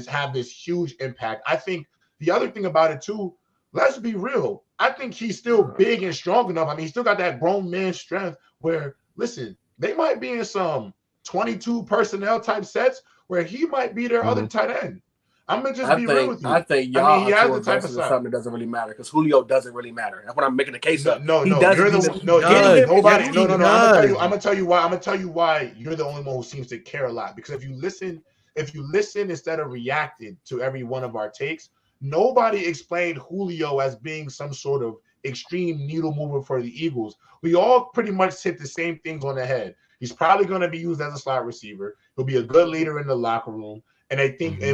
have this huge impact. I think the other thing about it too, let's be real. I think he's still big and strong enough. I mean, he's still got that grown man strength where, listen, they might be in some 22 personnel type sets where he might be their other tight end. I'm going to just be real with you. I think y'all he has the type of something that doesn't really matter because Julio doesn't really matter. That's what I'm making the case of. No. I'm gonna tell you why you're the only one who seems to care a lot. Because if you listen instead of reacting to every one of our takes, nobody explained Julio as being some sort of extreme needle mover for the Eagles. We all pretty much hit the same things on the head. He's probably going to be used as a slot receiver. He'll be a good leader in the locker room. And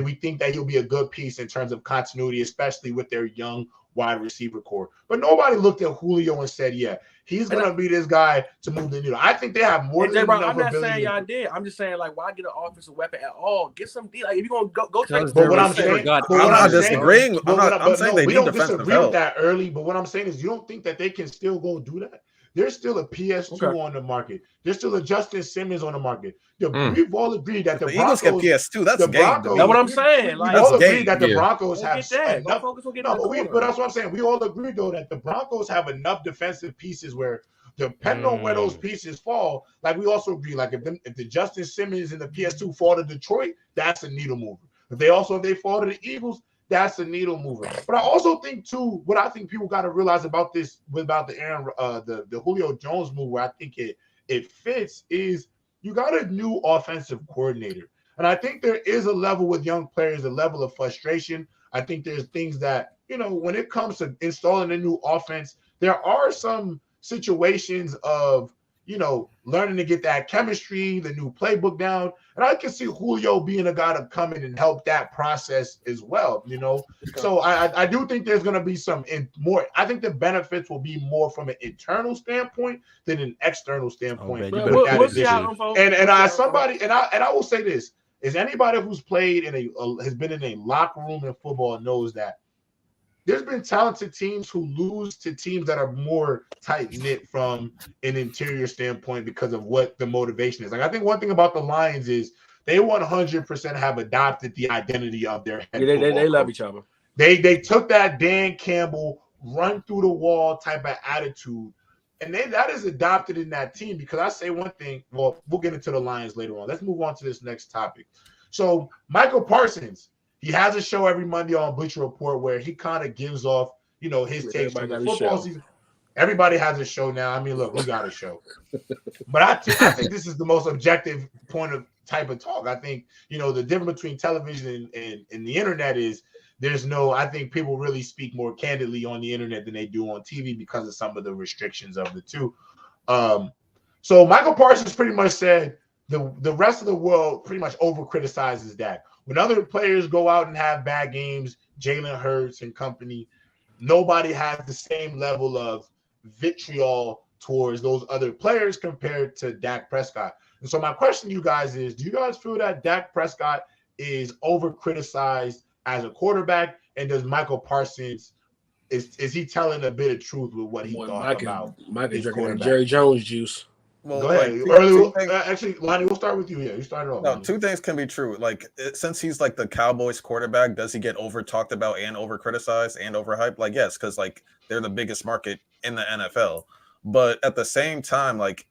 we think that he'll be a good piece in terms of continuity, especially with their young wide receiver core. But nobody looked at Julio and said, yeah, he's going to be this guy to move the needle. I think they have more than enough ability. I'm not saying y'all did. I'm just saying, like, why get an offensive weapon at all? Get some deal. Like, if you're going to go straight. But what I'm saying, I'm not disagreeing. I'm saying they need defensive help. That early, but what I'm saying is you don't think that they can still go do that? There's still a PS2 on the market. There's still a Justin Simmons on the market. We've all agreed that the Eagles get PS2. That's game. That's what I'm saying. We all agreed that the Broncos have enough. Focus on getting But that's what I'm saying. We all agree though that the Broncos have enough defensive pieces where, depending on where those pieces fall, like we also agree, like if the Justin Simmons and the PS2 fall to Detroit, that's a needle mover. If they fall to the Eagles, that's a needle mover. But I also think too, what I think people got to realize about the Julio Jones move, where I think it fits, is you got a new offensive coordinator, and I think there is a level with young players, a level of frustration. I think there's things that when it comes to installing a new offense, there are some situations of learning to get that chemistry, the new playbook down. And I can see Julio being a guy to come in and help that process as well, So I do think there's going to be some more. I think the benefits will be more from an internal standpoint than an external standpoint. We'll see how it unfolds. And I will say this, is anybody who's played has been in a locker room in football knows that there's been talented teams who lose to teams that are more tight-knit from an interior standpoint because of what the motivation is. Like, I think one thing about the Lions is they 100% have adopted the identity of their head. Yeah, they love each other. They took that Dan Campbell run through the wall type of attitude, and that is adopted in that team. Because I say one thing, well, we'll get into the Lions later on. Let's move on to this next topic. So Michael Parsons, he has a show every Monday on Bleacher Report where he kind of gives off, his takes on the football season. Everybody has a show now. I mean, look, we got a show. But I think this is the most objective type of talk. I think, the difference between television and the internet is I think people really speak more candidly on the internet than they do on TV because of some of the restrictions of the two. So Michael Parsons pretty much said the rest of the world pretty much over-criticizes Dak. When other players go out and have bad games, Jalen Hurts and company, nobody has the same level of vitriol towards those other players compared to Dak Prescott. And so my question to you guys is, do you guys feel that Dak Prescott is over-criticized as a quarterback? And does Michael Parsons, is he telling a bit of truth with what he thought about Mike is drinking that Jerry Jones juice. Well, go ahead. Actually, Lonnie, we'll start with you. Yeah, you started off. No, two things can be true. Like, since he's like the Cowboys quarterback, does he get over talked about and over criticized and overhyped? Like, yes, because like they're the biggest market in the NFL. But at the same time, like,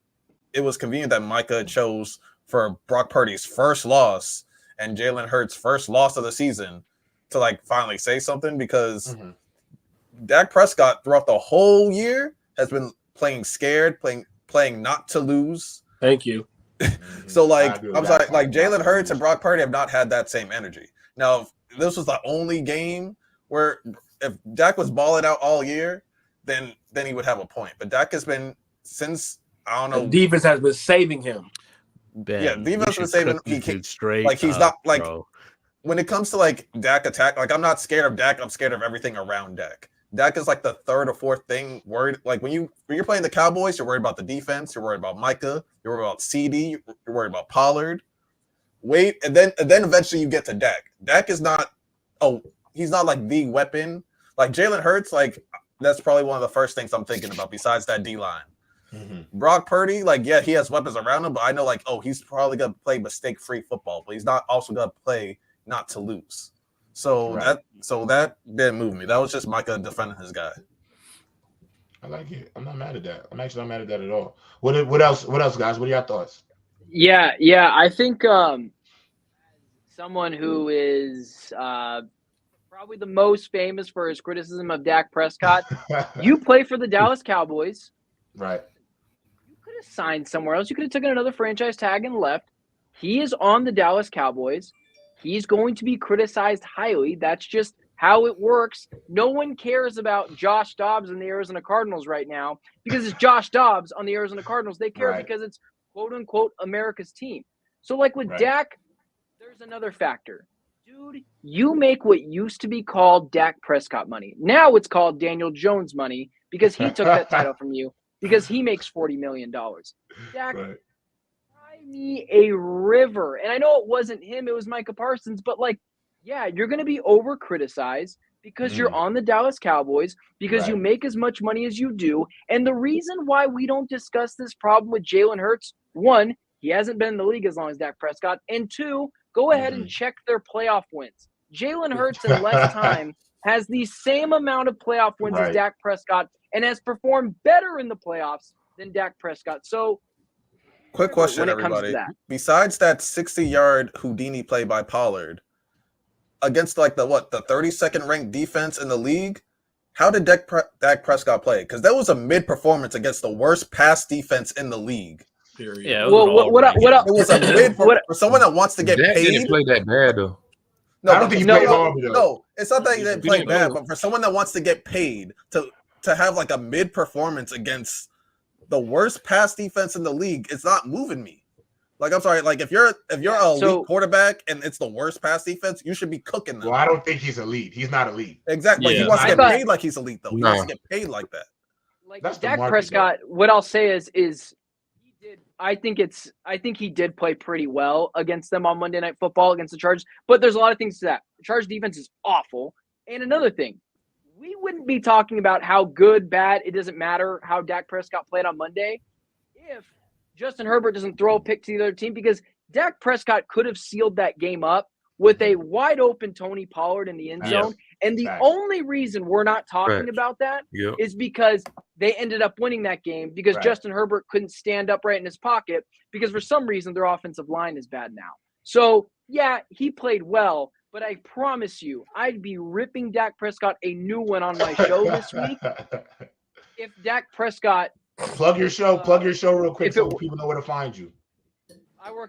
it was convenient that Micah chose for Brock Purdy's first loss and Jalen Hurts' first loss of the season to like finally say something, because Dak Prescott throughout the whole year has been playing scared, playing not to lose. Thank you. So like I'm sorry, like Jalen Hurts and Brock Purdy have not had that same energy. Now, this was the only game where if Dak was balling out all year, then he would have a point. But Dak has been since I don't know. The defense has been saving him. Ben, Yeah, defense was saving. He can't straight. Like he's not like bro. when it comes to like Dak attack. Like I'm not scared of Dak. I'm scared of everything around Dak. Dak is like the third or fourth thing worried. Like when you're playing the Cowboys, you're worried about the defense. You're worried about Micah. You're worried about CD. You're worried about Pollard. Wait, and then eventually you get to Dak. Dak is not. Oh, he's not like the weapon. Like Jalen Hurts. Like that's probably one of the first things I'm thinking about besides that D line. Mm-hmm. Brock Purdy, like, yeah, he has weapons around him, but I know, like, oh, he's probably gonna play mistake-free football, but he's not also gonna play not to lose. So that didn't move me. That was just Micah defending his guy. I like it. I'm not mad at that. I'm actually not mad at that at all. What else, guys? What are your thoughts? Yeah. I think someone who is probably the most famous for his criticism of Dak Prescott. You play for the Dallas Cowboys, right? Could have signed somewhere else. You could have taken another franchise tag and left. He is on the Dallas Cowboys. He's going to be criticized highly. That's just how it works. No one cares about Josh Dobbs and the Arizona Cardinals right now because it's Josh Dobbs on the Arizona Cardinals. They care because it's quote-unquote America's team. So like with Dak, there's another factor. Dude, you make what used to be called Dak Prescott money. Now it's called Daniel Jones money because he took that title from you. Because he makes $40 million. Dak, cry me a river. And I know it wasn't him, it was Micah Parsons, but like, yeah, you're going to be over-criticized because you're on the Dallas Cowboys, because you make as much money as you do. And the reason why we don't discuss this problem with Jalen Hurts, one, he hasn't been in the league as long as Dak Prescott, and two, go ahead and check their playoff wins. Jalen Hurts in less time has the same amount of playoff wins as Dak Prescott and has performed better in the playoffs than Dak Prescott. So, quick question, everybody. Besides that 60-yard Houdini play by Pollard against like the 32nd ranked defense in the league, how did Dak Prescott play? Because that was a mid-performance against the worst pass defense in in the league. Period. Yeah. It was a mid for someone that wants to get paid. Didn't play that bad though. No, I don't think he played horrible. No, it's not that he didn't play bad, but for someone that wants to get paid to have like a mid performance against the worst pass defense in the league, it's not moving me. Like I'm sorry, like if you're an elite quarterback and it's the worst pass defense, you should be cooking them. Well, I don't think he's elite. He's not elite. Exactly. He wants to get paid like he's elite though. He wants to get paid like that. Like that's Dak Prescott. What I'll say is he did. I think he did play pretty well against them on Monday Night Football against the Chargers. But there's a lot of things to that. The Chargers defense is awful. And another thing, we wouldn't be talking about how good, bad, it doesn't matter how Dak Prescott played on Monday if Justin Herbert doesn't throw a pick to the other team, because Dak Prescott could have sealed that game up with a wide open Tony Pollard in the end zone. And the only reason we're not talking about that is because they ended up winning that game because Justin Herbert couldn't stand upright in his pocket because for some reason their offensive line is bad now. So, yeah, he played well, but I promise you I'd be ripping Dak Prescott a new one on my show this week if Dak Prescott – Plug your show real quick so people know where to find you.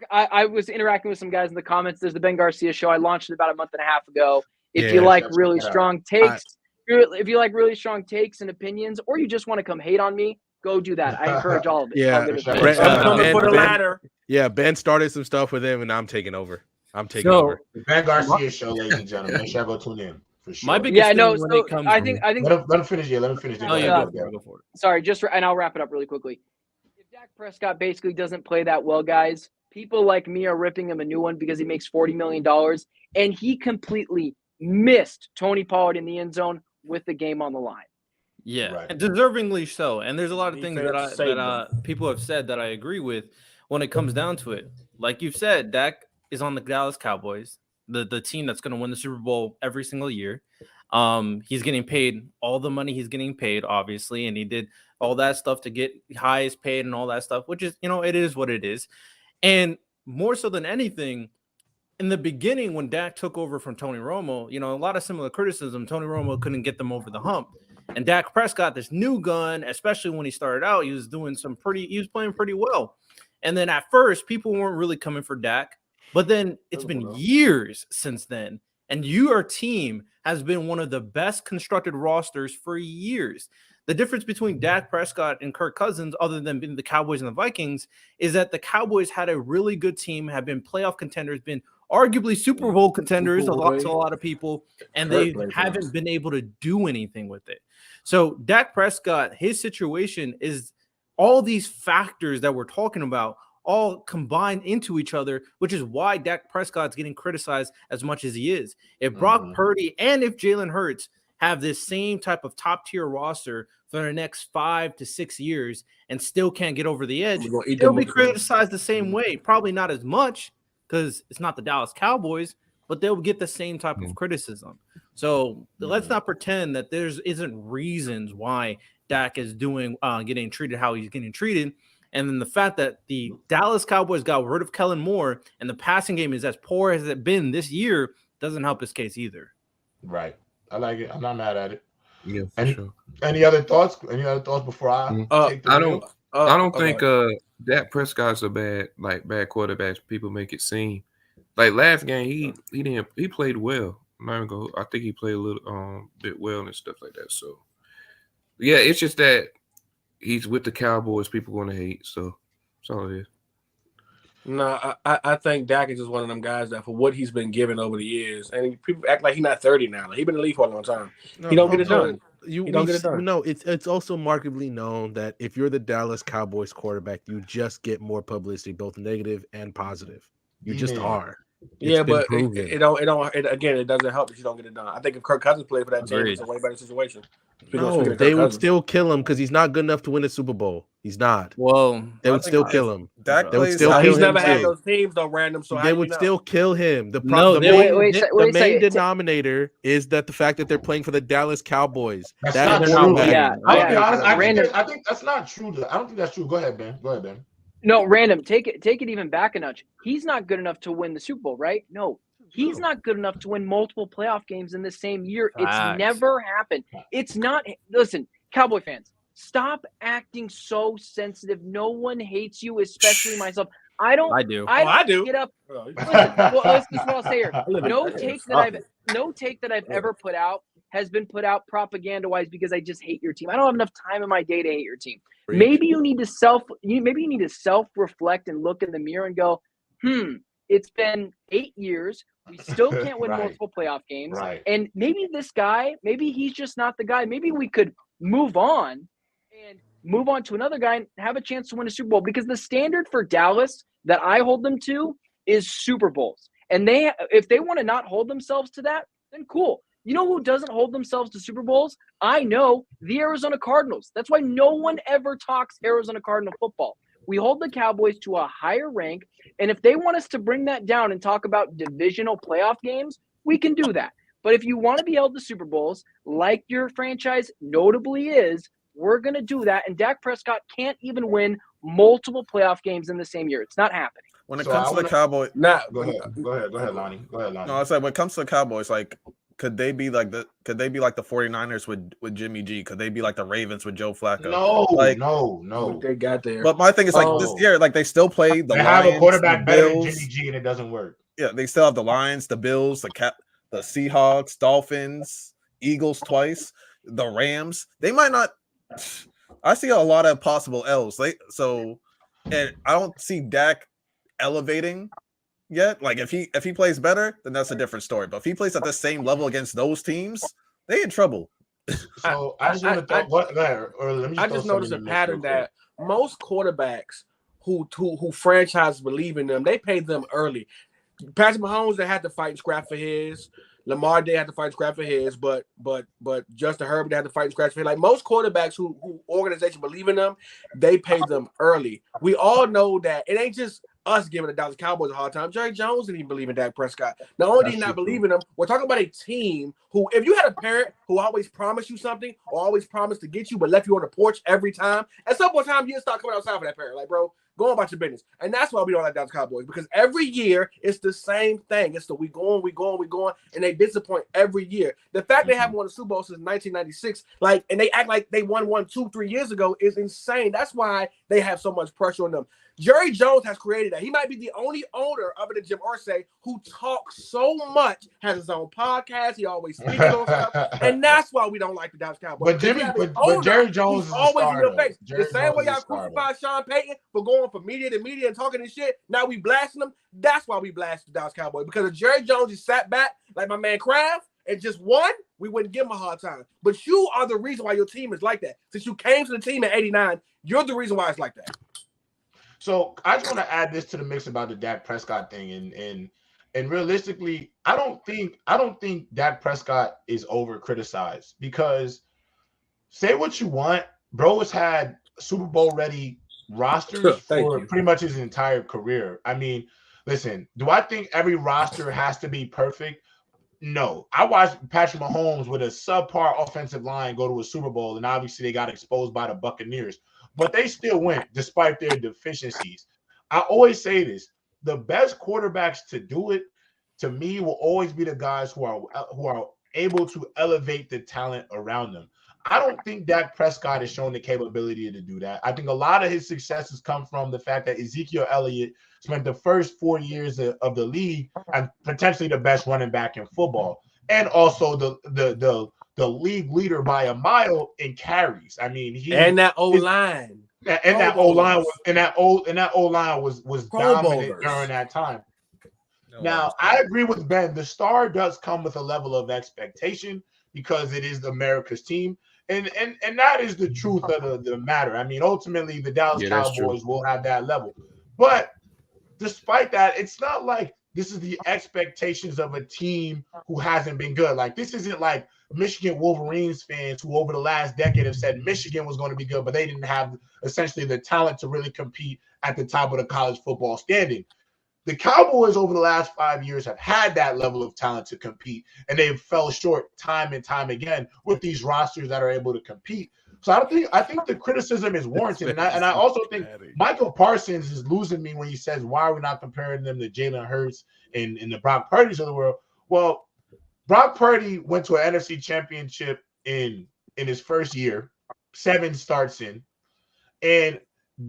I was interacting with some guys in the comments. There's the Ben Garcia show. I launched it about a month and a half ago. If you like really strong takes, if you like really strong takes and opinions, or you just want to come hate on me, go do that. I encourage all of it. Ben started some stuff with him, and I'm taking over. The Ben Garcia show, ladies and gentlemen. Make sure I go tune in. For sure. My biggest thing when it comes I think let him finish. Let him finish. Go for it. Sorry, and I'll wrap it up really quickly. If Dak Prescott basically doesn't play that well, guys, people like me are ripping him a new one because he makes $40 million, and he completely missed Tony Pollard in the end zone with the game on the line. Yeah, and deservingly so. And there's a lot of things that people have said that I agree with when it comes down to it. Like you've said, Dak is on the Dallas Cowboys, the team that's going to win the Super Bowl every single year. He's getting paid all the money he's getting paid, obviously, and he did all that stuff to get highest paid and all that stuff, which is, it is what it is. And more so than anything, in the beginning when Dak took over from Tony Romo, a lot of similar criticism. Tony Romo couldn't get them over the hump. And Dak Prescott, this new gun, especially when he started out, he was playing pretty well. And then at first, people weren't really coming for Dak. But then it's been years since then. And your team has been one of the best constructed rosters for years. The difference between Dak Prescott and Kirk Cousins, other than being the Cowboys and the Vikings, is that the Cowboys had a really good team, have been playoff contenders, been arguably Super Bowl contenders to a lot of people, and they haven't been able to do anything with it. So Dak Prescott, his situation is all these factors that we're talking about all combined into each other, which is why Dak Prescott's getting criticized as much as he is. If Brock Purdy and if Jalen Hurts have this same type of top-tier roster for the next 5 to 6 years and still can't get over the edge, they'll be criticized the same way. Probably not as much because it's not the Dallas Cowboys, but they'll get the same type of criticism. So let's not pretend that there isn't reasons why Dak is getting treated how he's getting treated. And then the fact that the Dallas Cowboys got rid of Kellen Moore and the passing game is as poor as it been this year doesn't help his case either. Right. I like it. I'm not mad at it. Yeah, any other thoughts? Any other thoughts before I take the wheel? I don't think Dak Prescott's a bad quarterback. People make it seem like last game he played well. I think he played a little bit well and stuff like that. So yeah, it's just that he's with the Cowboys. People going to hate. So that's all it is. No, I think Dak is just one of them guys that for what he's been given over the years, and people act like he's not 30 now. Like, he's been in the league for a long time. He don't get it done. You don't get it done. No, it's also markedly known that if you're the Dallas Cowboys quarterback, you just get more publicity, both negative and positive. You just are. But it doesn't help if you don't get it done. I think if Kirk Cousins played for that team, it's a way better situation. No, they would still kill him because he's not good enough to win a Super Bowl. He's not. Well, they would still kill him. He's never had those teams though, random. So they would still kill him. The main denominator is that the fact that they're playing for the Dallas Cowboys. That's not true. Yeah, I think that's not true. I don't think that's true. Go ahead, Ben. No, random. Take it even back a notch. He's not good enough to win the Super Bowl, right? No. He's not good enough to win multiple playoff games in the same year. It's never happened. It's not. Listen, Cowboy fans, stop acting so sensitive. No one hates you, especially myself. I do. I do. Get up. Listen, this is what I'll say here. No take that I've ever put out has been put out propaganda-wise because I just hate your team. I don't have enough time in my day to hate your team. Maybe you need to self-reflect and look in the mirror and go, it's been 8 years. We still can't win multiple playoff games. Right. And maybe this guy, maybe he's just not the guy. Maybe we could move on to another guy and have a chance to win a Super Bowl, because the standard for Dallas that I hold them to is Super Bowls. And if they want to not hold themselves to that, then cool. You know who doesn't hold themselves to Super Bowls? I know, the Arizona Cardinals. That's why no one ever talks Arizona Cardinal football. We hold the Cowboys to a higher rank, and if they want us to bring that down and talk about divisional playoff games, we can do that. But if you want to be held to Super Bowls, like your franchise notably is, we're going to do that, and Dak Prescott can't even win multiple playoff games in the same year. It's not happening. When it comes to the Cowboys, go ahead, Lonnie. No, I said when it comes to the Cowboys, like, could they be like the 49ers with Jimmy G? Could they be like the Ravens with Joe Flacco? No. They got there. But my thing is, like, this year, like, they still play the Lions, have a quarterback better than Jimmy G, and it doesn't work. Yeah, they still have the Lions, the Bills, the Seahawks, Dolphins, Eagles twice, the Rams. They might not. I see a lot of possible L's. And I don't see Dak elevating yet. Like, if he plays better, then that's a different story. But if he plays at the same level against those teams, they in trouble. So I just noticed a pattern that most quarterbacks who franchise believe in them, they pay them early. Patrick Mahomes, they had to fight and scrap for his. Lamar, they had to fight and scrap for his, but Justin Herbert, they had to fight and scratch for his. Like, most quarterbacks who organization believe in them, they pay them early. We all know that it ain't just us giving the Dallas Cowboys a hard time. Jerry Jones didn't even believe in Dak Prescott. Not only did he not believe in him, we're talking about a team who, if you had a parent who always promised you something or always promised to get you but left you on the porch every time, at some point in time, you start coming outside for that parent. Like, bro, go on about your business. And that's why we don't like Dallas Cowboys, because every year it's the same thing. It's the we going, and they disappoint every year. The fact they haven't won a Super Bowl since 1996, and they act like they won 2-3 years ago is insane. That's why they have so much pressure on them. Jerry Jones has created that. He might be the only owner other than Jim Irsay who talks so much, has his own podcast. He always speaks on stuff, and that's why we don't like the Dallas Cowboys. But Jerry Jones is always a in your star, face. The same way y'all crucified Sean Payton for going from media to media and talking this shit. Now we blasting them. That's why we blast the Dallas Cowboys, because if Jerry Jones just sat back like my man Kraft and just won, we wouldn't give him a hard time. But you are the reason why your team is like that. Since you came to the team in '89, you're the reason why it's like that. So I just want to add this to the mix about the Dak Prescott thing, and realistically, I don't think Dak Prescott is over criticized, because say what you want, bro has had Super Bowl ready rosters for pretty much his entire career. I mean, listen, do I think every roster has to be perfect? No. I watched Patrick Mahomes with a subpar offensive line go to a Super Bowl, and obviously they got exposed by the Buccaneers. But they still went despite their deficiencies. I always say this: the best quarterbacks to do it, to me, will always be the guys who are able to elevate the talent around them. I don't think Dak Prescott has shown the capability to do that. I think a lot of his successes come from the fact that Ezekiel Elliott spent the first 4 years of the league and potentially the best running back in football, and also the league leader by a mile in carries. I mean, that O line was dominant during that time. Now, I agree with Ben. The star does come with a level of expectation because it is America's team, and that is the truth of the matter. I mean, ultimately, the Dallas Cowboys will have that level, but despite that, it's not like this is the expectations of a team who hasn't been good. Like, this isn't like Michigan Wolverines fans who over the last decade have said Michigan was going to be good, but they didn't have essentially the talent to really compete at the top of the college football standing. The Cowboys over the last 5 years have had that level of talent to compete, and they've fell short time and time again with these rosters that are able to compete. So I think the criticism is warranted, and I also think Michael Parsons is losing me when he says, why are we not comparing them to Jalen Hurts and the Brock Purdy's of the world? Well, Brock Purdy went to an NFC championship in his first year, 7 starts in, and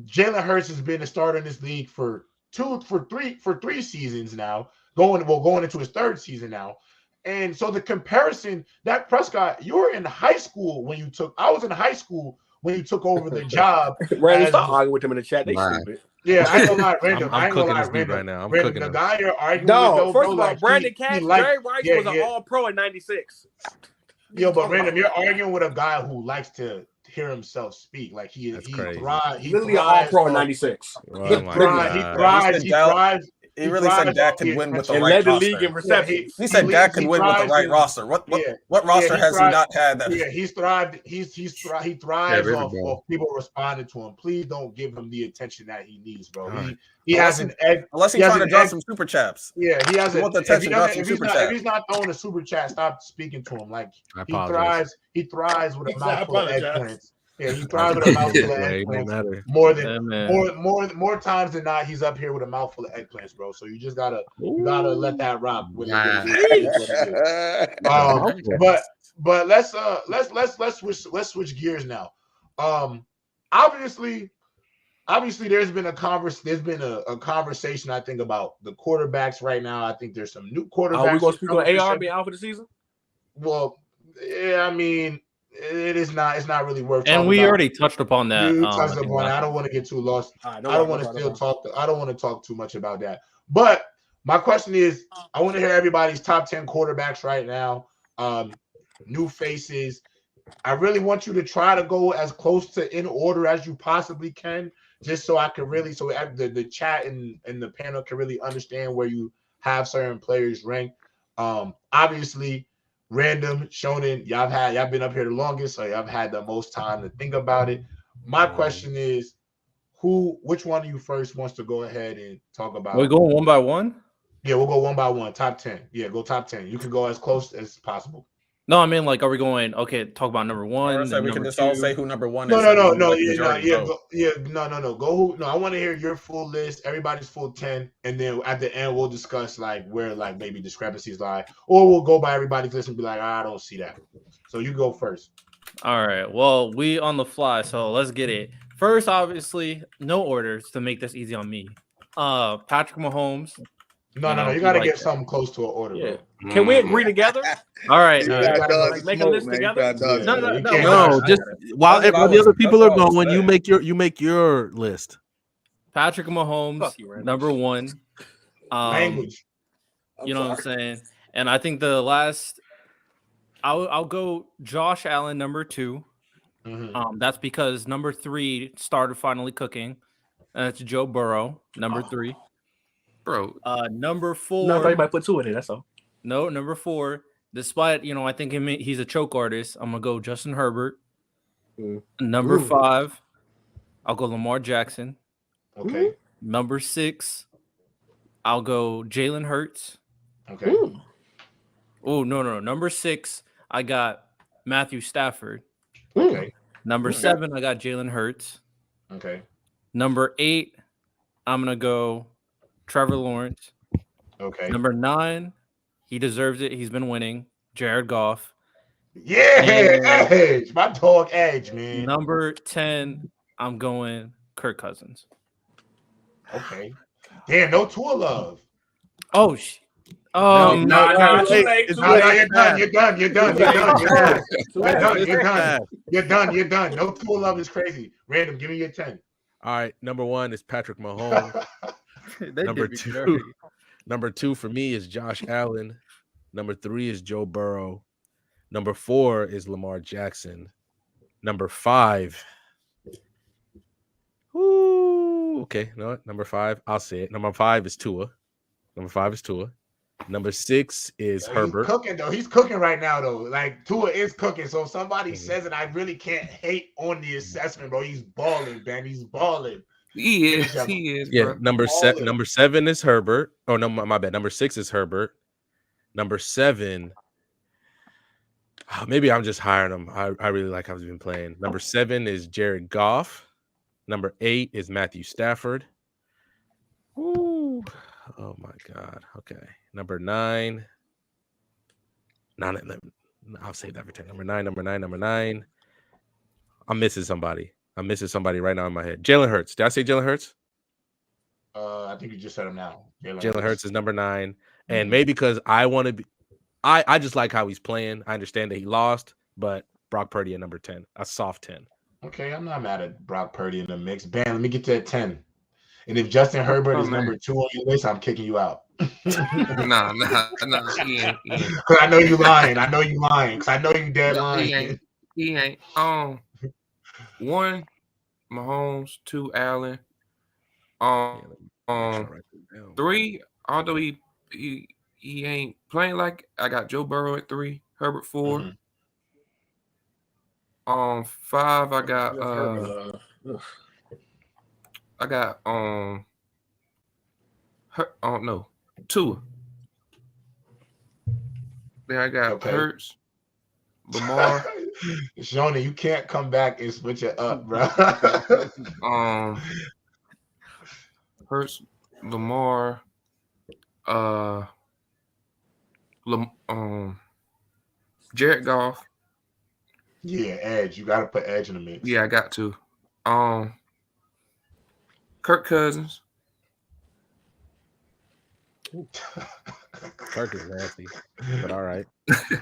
Jalen Hurts has been a starter in this league for three seasons now, going into his 3rd season now. And so the comparison, Dak Prescott, you were in high school when you took. I was in high school when you took over the job. Randy, stop arguing with him in the chat. They stupid. Yeah, I ain't gonna lie, Random. I'm cooking this dude right now. I'm cooking the him. guy you're arguing with. No, first of all, Brandon Cash, Jerry Rice was an All-Pro in '96. Yo, but Random, you're arguing with a guy who likes to hear himself speak. Like he thrives. He's literally an All-Pro in '96. He thrives. He really said Dak could win with the right roster. Led the roster. league in receptions. He said Dak could win with the right roster. What roster has he not had? He's thrived. He thrives off people responding to him. Please don't give him the attention that he needs, bro. He has an egg. Unless he's trying to drop some super chaps. Yeah, he has want the attention. If he's not throwing a super chat, stop speaking to him. Like he thrives with a mouthful of eggplants. Yeah, he thrives with a mouthful of eggplants. More times than not, he's up here with a mouthful of eggplants, bro. So you just gotta let that rock. But let's switch gears now. Obviously, there's been a conversation, I think, about the quarterbacks right now. I think there's some new quarterbacks. Are we gonna speak on AR being out for the season? Well, yeah, I mean, it's not really worth. And we already touched upon that. I don't want to get too lost. I don't want to talk too much about that. But my question is, I want to hear everybody's top 10 quarterbacks right now. New faces. I really want you to try to go as close to in order as you possibly can, just so I can really, so the chat and the panel can really understand where you have certain players ranked. Obviously, Random, Shonen, y'all been up here the longest, so y'all have had the most time to think about it. My question is, which one of you first wants to go ahead and talk about? We're going one by one? Yeah, we'll go one by one. Top 10. Yeah, go top 10. You can go as close as possible. No, I mean, like, are we going? Okay, talk about number one. We can just all say who number one is. No. No. Go who? No, I want to hear your full list, everybody's full 10, and then at the end we'll discuss like where like maybe discrepancies lie, or we'll go by everybody's list and be like, I don't see that. So you go first. All right. Well, we on the fly, so let's get it. First, obviously, no orders to make this easy on me. Patrick Mahomes. No. You gotta get something close to an order, bro. Can we agree together? All right. You all gotta right. dodge Like, the make a smoke, list man. together? You gotta dodge Yeah, the you smoke. can't No, dodge just that. while That's what all the other people are that's what I was going, saying. you make your list. Patrick Mahomes, Fuck you, Randall. number one. Language. You know what I'm saying? And I think the last, I'll go Josh Allen, number two. That's because number three started finally cooking. And it's Joe Burrow, number three. Bro. Number four. No, I thought you might put two in it. That's all. No, number four. Despite, I think he's a choke artist, I'm going to go Justin Herbert. Number five, I'll go Lamar Jackson. Okay. Number six, I'll go Jalen Hurts. Okay. Oh, no. Number six, I got Matthew Stafford. Okay. Number seven, I got Jalen Hurts. Okay. Number eight, I'm going to go Trevor Lawrence. Okay. Number nine, he deserves it. He's been winning. Jared Goff. Yeah, And Edge. My dog Edge, man. number 10, I'm going Kirk Cousins. Okay. Damn, no Tua love. Oh, Nah, Too late. You're done. No Tua love is crazy. Random, give me your 10. All right, number one is Patrick Mahomes. Number two for me is Josh Allen. Number three is Joe Burrow. Number four is Lamar Jackson. Number five. Ooh, okay. No, number five. I'll say it. Number five is Tua. Number six is Herbert. He's cooking though. He's cooking right now though. Like Tua is cooking. So if somebody says it, I really can't hate on the assessment, bro. He's balling, man. He's balling. He is. Yeah, bro. number seven is Herbert. Oh no, my bad. Number six is Herbert. Number seven. Maybe I'm just hiring him. I really like how he's been playing. Number seven is Jared Goff. Number eight is Matthew Stafford. Ooh. Oh my God. Okay. Number nine. I'll save that for 10. Number nine. I'm missing somebody right now in my head. Jalen Hurts. Did I say Jalen Hurts? I think you just said him now. Jalen Hurts is number 9. And maybe because I want to be, I just like how he's playing. I understand that he lost, but Brock Purdy at number 10, a soft 10. Okay, I'm not mad at Brock Purdy in the mix. Bam, let me get to that 10. And if Justin Herbert is number 2 on your list, I'm kicking you out. Nah. He ain't. Because I know you lying. Because I know you dead lying. He ain't. 1, Mahomes. 2, Allen. 3, although he ain't playing like, I got Joe Burrow at 3, Herbert 4. Mm-hmm. 5, I got Tua. Then I got Hurts, Lamar. Shoney, you can't come back and switch it up, bro. Hurts, Lamar, Jared Goff. Yeah, Edge. You gotta put Edge in the mix. Yeah, I got to. Kirk Cousins. Kirk is nasty, but all right.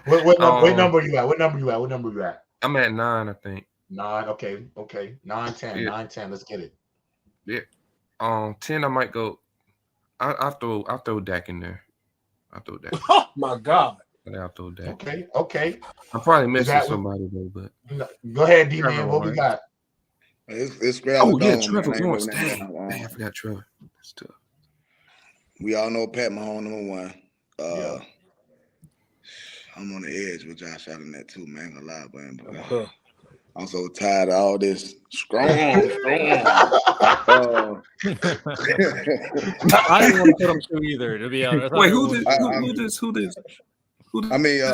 What number you at? What number you at? I'm at 9, I think. 9. Okay. 9, 10. Yeah. 9, 10. Let's get it. Yeah. 10, I might go. I'll throw Dak in there. I'll throw Dak. Oh my God. I'll throw Dak. Okay. I'm probably missing somebody though, but go ahead, D-Man. What we got? It's Trevor Lawrence. Dang, I forgot Trevor. That's tough. We all know Pat Mahomes number 1. I'm on the edge with Josh Allen at 2, man. Gonna lie, man. But, I'm so tired of all this strong. I didn't want to put him 2 either, to be honest. Wait, who this? I mean, I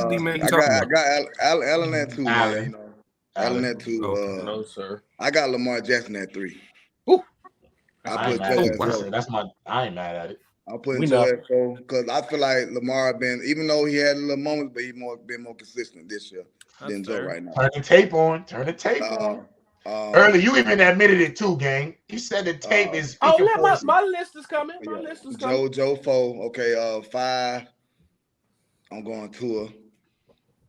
got Allen at 2, man. You know, Allen at 2. No, sir. I got Lamar Jackson at 3. I ain't mad at it. I'll put Joe at 4 because I feel like Lamar been, even though he had a little moments, but he been more consistent this year than Joe right now. Turn the tape on. Early, you even admitted it too, gang. You said the tape is speaking for us. My list is coming. My list is coming. Joe 4. Okay, 5. I'm going Tua.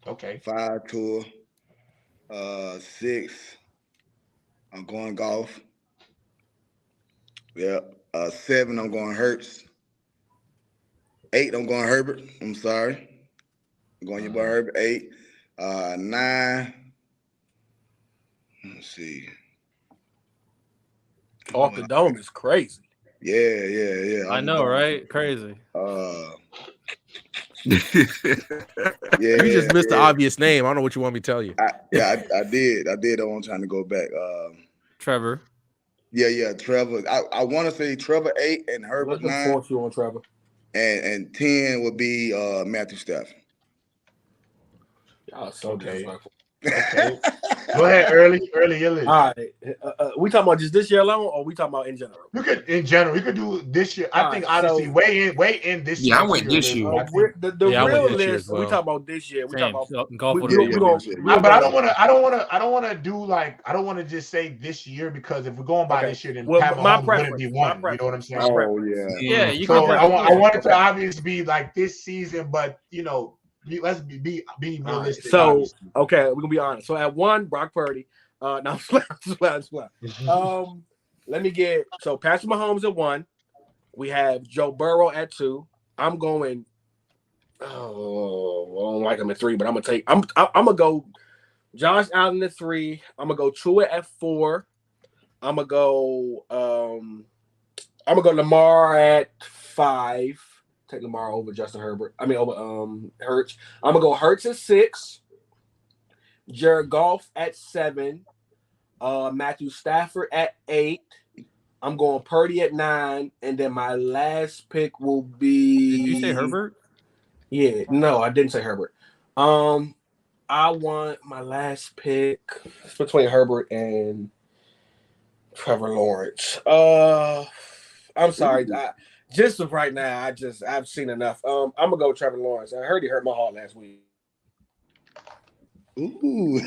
Okay. 5 Tua. 6. I'm going Golf. Yeah. 7. I'm going Hurts. 8. I'm going Herbert. I'm sorry. I'm going your boy Herbert. 8. 9. Let's see. Off the dome is crazy. Yeah. I know, right? Crazy. You just missed the obvious name. I don't know what you want me to tell you. I did. I'm trying to go back. Trevor. Yeah, Trevor. I want to say Trevor 8 and Herbert 9. What's you on Trevor? And 10 would be Matthew Stafford. Y'all so disrespectful. Okay. Go ahead, early. All right. We talking about just this year alone, or we talking about in general? You could, in general, you could do this year. I think honestly, way in this year. Yeah, I went this year. The real list. We talking about this year. We talking about golf. But I don't want to do like I don't want to just say this year because if we're going by this year, then Pat Mahomes wouldn't be one. You know what I'm saying? Oh yeah. You so I want it to obviously be like this season, but let's be realistic. So obviously. Okay, we're gonna be honest. So at 1, Brock Purdy. No, let me get Patrick Mahomes at 1. We have Joe Burrow at 2. I'm going. I don't like him at 3, but I'm gonna go Josh Allen at 3. I'm gonna go Tua at 4. I'm gonna go Lamar at 5. Take Lamar over Justin Herbert. Over Hurts. I'm gonna go Hurts at 6. Jared Goff at 7. Matthew Stafford at 8. I'm going Purdy at 9, and then my last pick will be. Did you say Herbert? Yeah, no, I didn't say Herbert. I want my last pick between Herbert and Trevor Lawrence. I'm sorry. Just of right now, I've seen enough. I'm gonna go Trevor Lawrence. I heard he hurt my heart last week. Ooh,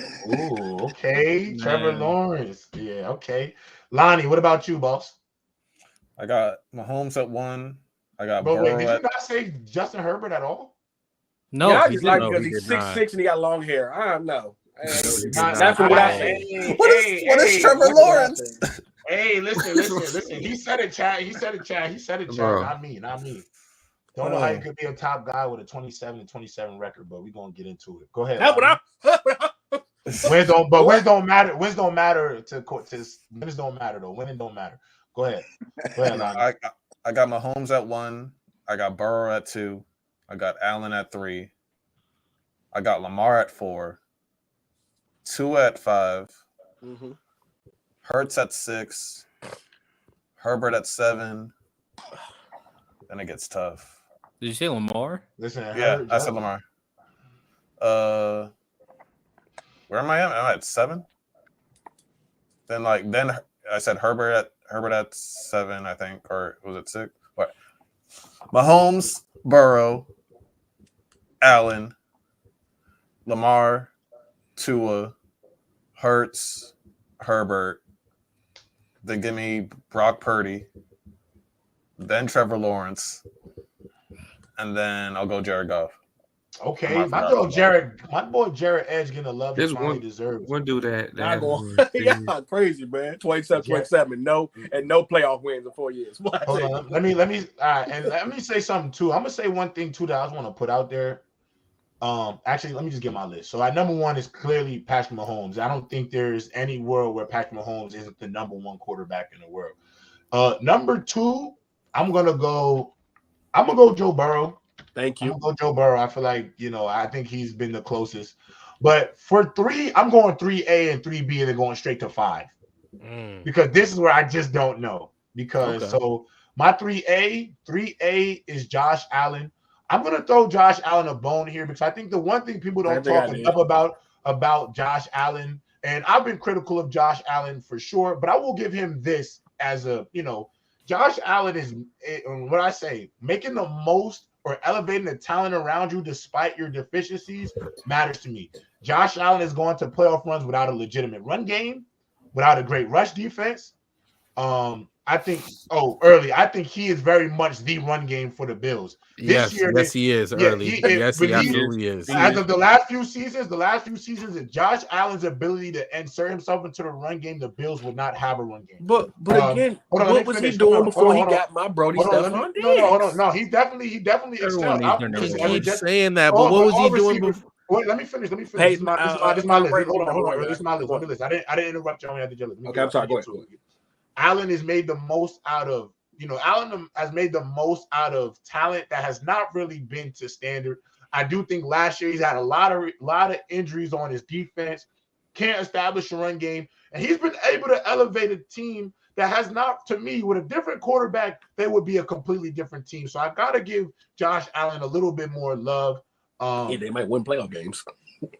okay. Man. Trevor Lawrence. Yeah, okay. Lonnie, what about you, boss? I got Mahomes at 1. I got But Burrow wait, did you not say Justin Herbert at all? No, I just like because he's 6'6" and he got long hair. I don't know. That's what I say. What is Trevor Lawrence? Hey, listen. He said it, Chad. Not me. Don't know how you could be a top guy with a 27-27 record, but we're gonna get into it. Go ahead. Wins don't matter. Wins don't matter though. Winning don't matter. Go ahead. I got Mahomes at 1. I got Burrow at 2. I got Allen at 3. I got Lamar at 4. 2 at 5. Mm-hmm. Hurts at 6. Herbert at 7. Then it gets tough. Did you say Lamar? Listen, I said Lamar. Where am I at? I'm at 7. Then I said Herbert at 7, I think, or was it 6? What? Mahomes, Burrow, Allen, Lamar, Tua, Hurts, Herbert. Then give me Brock Purdy, then Trevor Lawrence, and then I'll go Jared Goff. Okay, my boy Jared Edge gonna love it. He deserves. One dude that yeah, crazy man. 27, no playoff wins in 4 years. Hold on, let me say something too. I'm gonna say one thing too that I just want to put out there. Actually, let me just get my list. So at number 1 is clearly Patrick Mahomes. I don't think there's any world where Patrick Mahomes isn't the number 1 quarterback in the world. Number 2, I'm gonna go Joe Burrow. Thank you. I'm gonna go Joe Burrow. I feel like I think he's been the closest. But for 3, I'm going 3A and 3B, and then going straight to 5 because this is where I just don't know. So my 3A is Josh Allen. I'm going to throw Josh Allen a bone here because I think the one thing people don't talk enough about Josh Allen, and I've been critical of Josh Allen for sure, but I will give him this as Josh Allen is what I say, making the most or elevating the talent around you despite your deficiencies matters to me. Josh Allen is going to playoff runs without a legitimate run game, without a great rush defense. I think I think he is very much the run game for the Bills. Yes, he is early. He absolutely is. As of the last few seasons, if Josh Allen's ability to insert himself into the run game, the Bills would not have a run game. But again, what was he doing before he got my Brody Stephon Diggs? Hold on. No, he definitely excelled. He keeps saying that, but what was he doing before? Wait, let me finish. Hey, this is my list. Hold on. This is my list. I didn't interrupt you. I only had to jealous. Okay, I'm sorry. Go ahead. Allen has made the most out of, Allen has made the most out of talent that has not really been to standard. I do think last year he's had a lot of injuries on his defense, can't establish a run game, and he's been able to elevate a team that has not, to me, with a different quarterback, they would be a completely different team. So I got to give Josh Allen a little bit more love. They might win playoff games.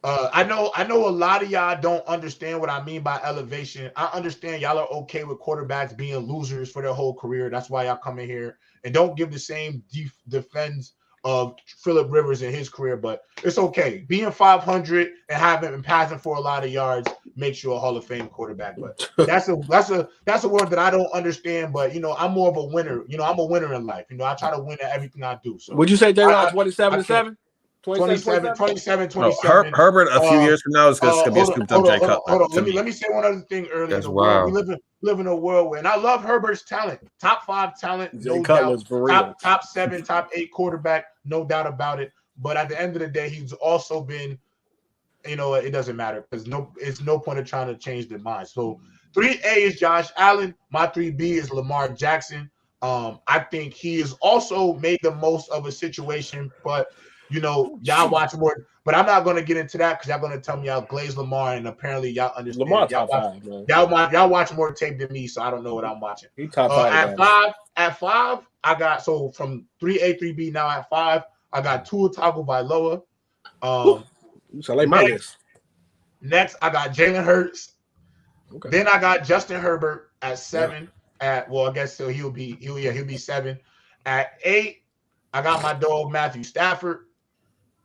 I know a lot of y'all don't understand what I mean by elevation. I understand y'all are okay with quarterbacks being losers for their whole career. That's why y'all come in here and don't give the same defense of Phillip Rivers in his career, but it's okay. Being 500 and having been passing for a lot of yards makes you a Hall of Fame quarterback. But that's a word that I don't understand. But I'm more of a winner. I'm a winner in life. I try to win at everything I do. So would you say J-Rod 27-7? 27. Herbert a few years from now is going to be a scooped up Jay Cutler. Hold on. Let me say one other thing earlier. That's wild. We live in a world where, and I love Herbert's talent, top 5 talent, Jay Cutler's for real. Top 7, top 8 quarterback, no doubt about it. But at the end of the day, he's also been, it doesn't matter because it's no point of trying to change their mind. So 3A is Josh Allen. My 3B is Lamar Jackson. I think he has also made the most of a situation, but y'all watch more, but I'm not going to get into that because y'all going to tell me y'all glaze Lamar, and apparently y'all understand. Lamar top 5, man. Y'all watch more tape than me, so I don't know what I'm watching. He top 5. At 5, I got from 3A, 3B now at 5, I got Tua Tagovailoa. So like my list. Next, I got Jalen Hurts. Okay. Then I got Justin Herbert at 7. I guess so. He'll be 7. At 8, I got my dog Matthew Stafford.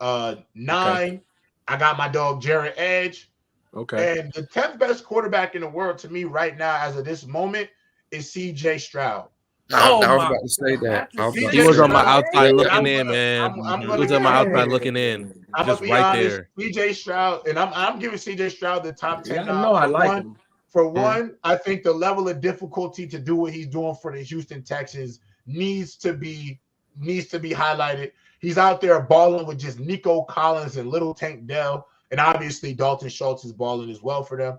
9, I got my dog Jared Edge. Okay. And the 10th best quarterback in the world to me right now, as of this moment, is C.J. Stroud. I was about to say that. He was on my outside looking in, man. He was on my outside looking in. I'm just right there. C.J. Stroud, and I'm giving C.J. Stroud the top 10. Yeah, I know I like him. For one, I think the level of difficulty to do what he's doing for the Houston Texans needs to be highlighted. He's out there balling with just Nico Collins and Little Tank Dell, and obviously Dalton Schultz is balling as well for them.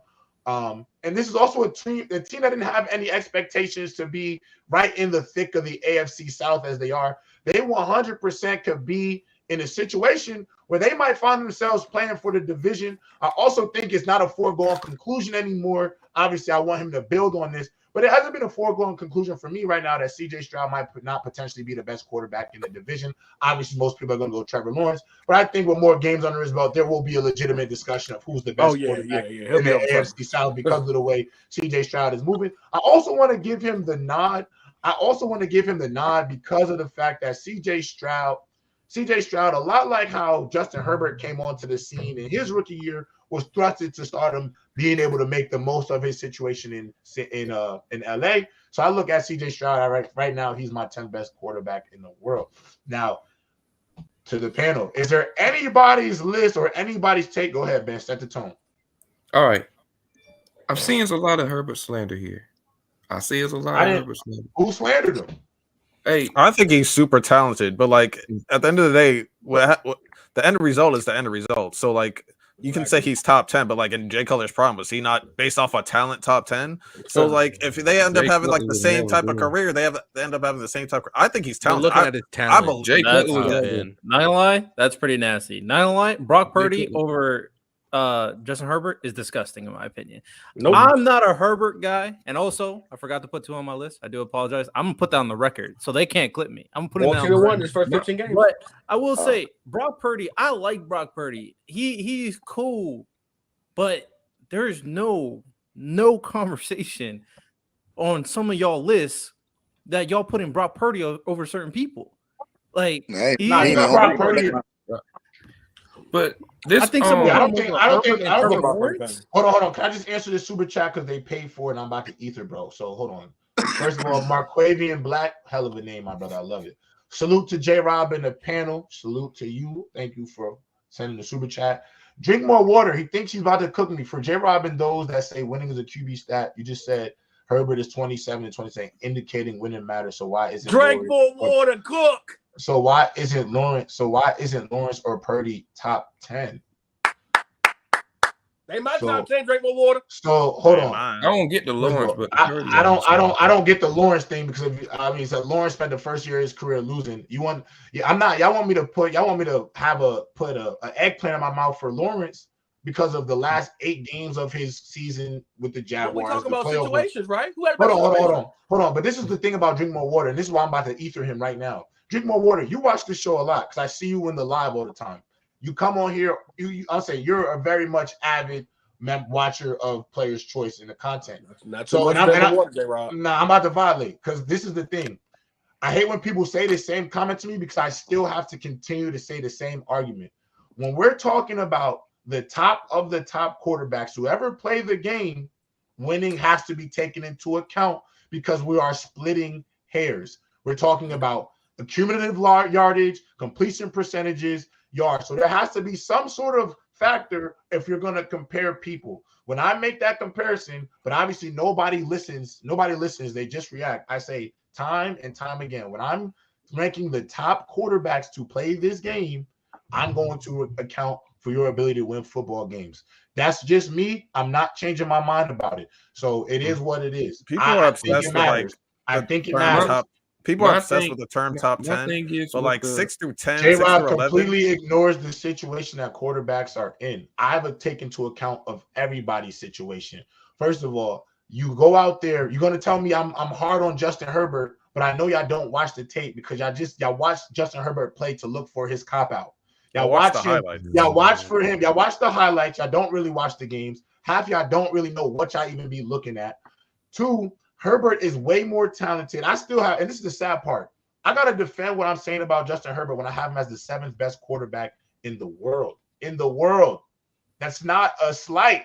And this is also a team that didn't have any expectations to be right in the thick of the AFC South as they are. They 100% could be in a situation where they might find themselves playing for the division. I also think it's not a foregone conclusion anymore. Obviously, I want him to build on this, but it hasn't been a foregone conclusion for me right now that C.J. Stroud might not potentially be the best quarterback in the division. Obviously, most people are going to go Trevor Lawrence, but I think with more games under his belt, there will be a legitimate discussion of who's the best quarterback in the AFC South because of the way C.J. Stroud is moving. I also want to give him the nod. Because of the fact that C.J. Stroud, a lot like how Justin Herbert came onto the scene in his rookie year, was thrusted to stardom, being able to make the most of his situation in LA. So I look at C.J. Stroud right now. He's my 10th best quarterback in the world. Now, to the panel, is there anybody's list or anybody's take? Go ahead, Ben. Set the tone. All right. I'm seeing a lot of Herbert slander here. I see it's a lot of Herbert slander. Who slandered him? Hey, I think he's super talented, but like at the end of the day, the end result is the end result. So like you can say he's top 10, but like in Jay Cutler's problem, was he not based off a talent top 10? So like if they end up having like the same type of career, they end up having the same type. I think he's talented. Looking at his talent, Jay Cutler, not gonna lie, that's pretty nasty. Not gonna lie, Brock Purdy over Justin Herbert is disgusting in my opinion. Nope. I'm not a Herbert guy, and also I forgot to put 2 on my list. I do apologize. I'm gonna put that on the record so they can't clip me. I'm putting that on the record. His first 15 games. But I will say Brock Purdy, I like Brock Purdy. He's cool, but there's no conversation on some of y'all lists that y'all putting Brock Purdy over certain people. Like hey, he's Brock Purdy. But this, I think I don't think. Herbert Lawrence. Hold on. Can I just answer this super chat because they paid for it? And I'm about to ether, bro. So hold on. First of all, Marquavian Black, hell of a name, my brother. I love it. Salute to J Rob and the panel. Salute to you. Thank you for sending the super chat. Drink more water. He thinks he's about to cook me. For J Rob and those that say winning is a QB stat, you just said Herbert is 27 and 27, indicating winning matters. So why isn't drink more water, cook? So why isn't Lawrence or Purdy top 10? They might top 10. Drink more water. So hold on. I don't get the Lawrence, but I don't get the Lawrence thing because so Lawrence spent the first year of his career losing. Y'all want me to put an eggplant in my mouth for Lawrence because of the last 8 games of his season with the Jaguars. We're talking about situations, right? Hold on. But this is the thing about Drink More Water, and this is why I'm about to ether him right now. Drink More Water. You watch this show a lot because I see you in the live all the time. You come on here. I'll say you're a very much avid watcher of Players' Choice in the content. Not so much. I'm about to violate because this is the thing. I hate when people say the same comment to me because I still have to continue to say the same argument. When we're talking about the top of the top quarterbacks who ever play the game, winning has to be taken into account because we are splitting hairs. We're talking about accumulative yardage, completion percentages, yards. So there has to be some sort of factor if you're going to compare people. When I make that comparison, but obviously nobody listens, they just react. I say time and time again, when I'm ranking the top quarterbacks to play this game, I'm going to account for your ability to win football games. That's just me. I'm not changing my mind about it. So it is what it is. People are obsessed with I think it matters. People are obsessed with the term top 10, but like 6 through 10, J-Rob completely ignores the situation that quarterbacks are in. I have take into account of everybody's situation. First of all, you go out there, you're going to tell me I'm hard on Justin Herbert, but I know y'all don't watch the tape because y'all watch Justin Herbert play to look for his cop-out. Y'all watch the highlights. Y'all watch for him. Y'all watch the highlights. Y'all don't really watch the games. Half y'all don't really know what y'all even be looking at. 2, Herbert is way more talented. I still have, and this is the sad part, I got to defend what I'm saying about Justin Herbert when I have him as the 7th best quarterback in the world. In the world. That's not a slight.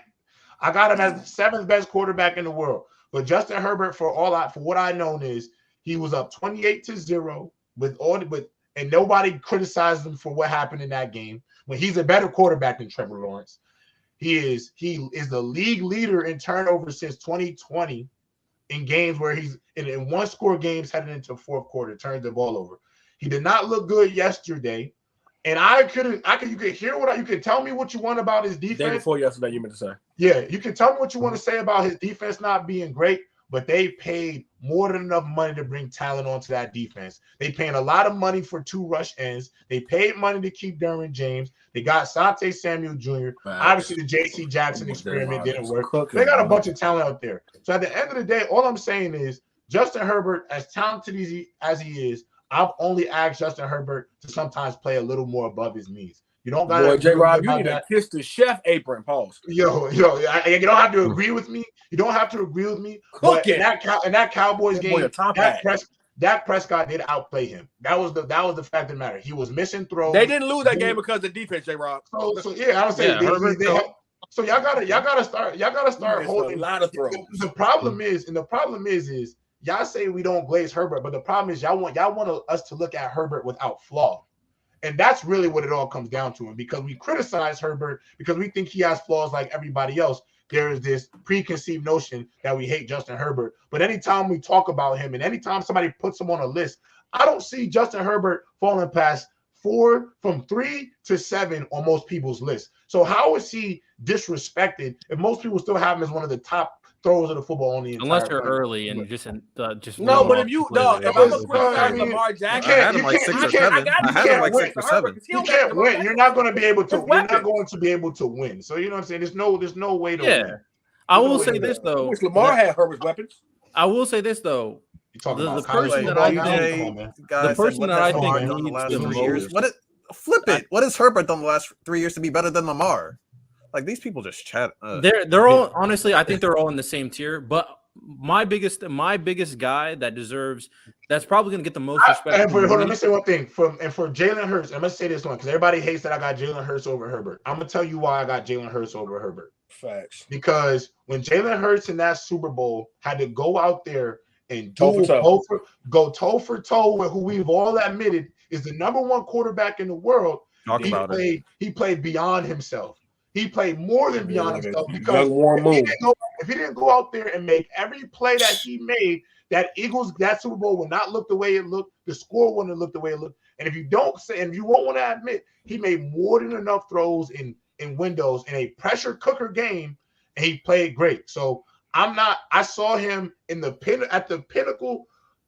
I got him as the 7th best quarterback in the world. But Justin Herbert, for what I know is, he was up 28-0 and nobody criticized him for what happened in that game. When he's a better quarterback than Trevor Lawrence. He is the league leader in turnovers since 2020 in games where he's in one-score games heading into fourth quarter, turns the ball over. He did not look good yesterday. And you could tell me what you want about his defense. Day before yesterday, you meant to say. Yeah, you can tell me what you want to say about his defense not being great, but they paid more than enough money to bring talent onto that defense. They paying a lot of money for 2 rush ends. They paid money to keep Derwin James. They got Sante Samuel Jr. Obviously, the J.C. Jackson experiment didn't work. They got a bunch of talent out there. So at the end of the day, all I'm saying is Justin Herbert, as talented as he is, I've only asked Justin Herbert to sometimes play a little more above his knees. You don't got to. J-Rob, you need to kiss the chef apron. Pause. You don't have to agree with me. You don't have to agree with me. But in that Cowboys game, Dak Prescott did outplay him. That was the fact of the matter. He was missing throws. They didn't lose that game because of defense, J-Rob. So yeah, I would say so y'all gotta start holding a lot of throws. The problem is y'all say we don't glaze Herbert, but the problem is y'all want us to look at Herbert without flaw. And that's really what it all comes down to. And because we criticize Herbert because we think he has flaws like everybody else, there is this preconceived notion that we hate Justin Herbert. But anytime we talk about him and anytime somebody puts him on a list, I don't see Justin Herbert falling past from 3 to 7 on most people's list. So how is he disrespected if most people still have him as one of the top throwers of the football on the entire unless you're planet? early and just no, but if I'm a Lamar Jackson, I had him like 6 or 7. I had him like 6 or 7. You can't win. You're not going to be able to. You're not going to be able to win. So you know what I'm saying. There's no way to win. I will say this though. Lamar had Herbert's weapons. I will say this though. The person that I think needs the most. Flip it. What has Herbert done the last 3 years to be better than Lamar? Like these people just chat. They're all honestly. I think they're all in the same tier. But my biggest guy that deserves that's probably going to get the most respect. Hold on, let me say one thing. For Jalen Hurts, I'm gonna say this one because everybody hates that I got Jalen Hurts over Herbert. I'm gonna tell you why I got Jalen Hurts over Herbert. Facts. Because when Jalen Hurts in that Super Bowl had to go out there and go toe for toe with who we've all admitted is the number one quarterback in the world. He played beyond himself. He played more than beyond himself because if he didn't go out there and make every play that he made, that Super Bowl will not look the way it looked. The score wouldn't look the way it looked. And if you don't say, and you won't want to admit, he made more than enough throws in windows in a pressure cooker game, and he played great. So I saw him at the pinnacle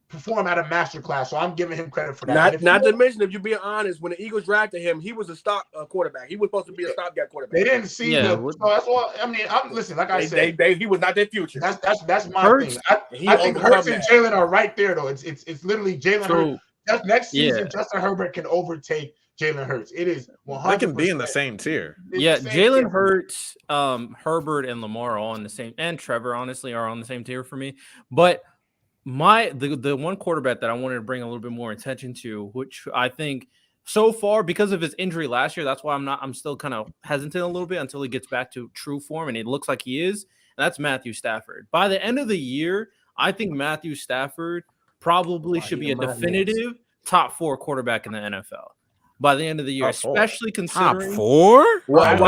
perform at a masterclass, so I'm giving him credit for that. Not to mention, if you're being honest, when the Eagles drafted him, he was a stop quarterback. He was supposed to be a stopgap quarterback. They didn't see him. So that's all. I mean, listen. Like I said, he was not their future. That's my thing. I think Hurts and Jalen are right there, though. It's literally Jalen Hurts. Just next season, Justin Herbert can overtake Jalen Hurts. It is 100%. They can be in the same tier. Jalen Hurts, Herbert, and Lamar are all in the same, and Trevor honestly are on the same tier for me. But the one quarterback that I wanted to bring a little bit more attention to, which I think so far because of his injury last year, that's why I'm still kind of hesitant a little bit until he gets back to true form, and it looks like he is. And that's Matthew Stafford. By the end of the year, I think Matthew Stafford probably should be a definitive top 4 quarterback in the NFL. By the end of the year, especially considering top 4? That's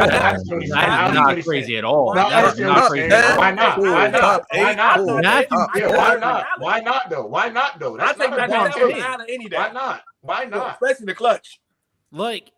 not crazy at all. That's not crazy. Why not? Why not? Why not? Why not though? Why not though? I think that's any day. Why not? Why not? Especially the clutch. Like,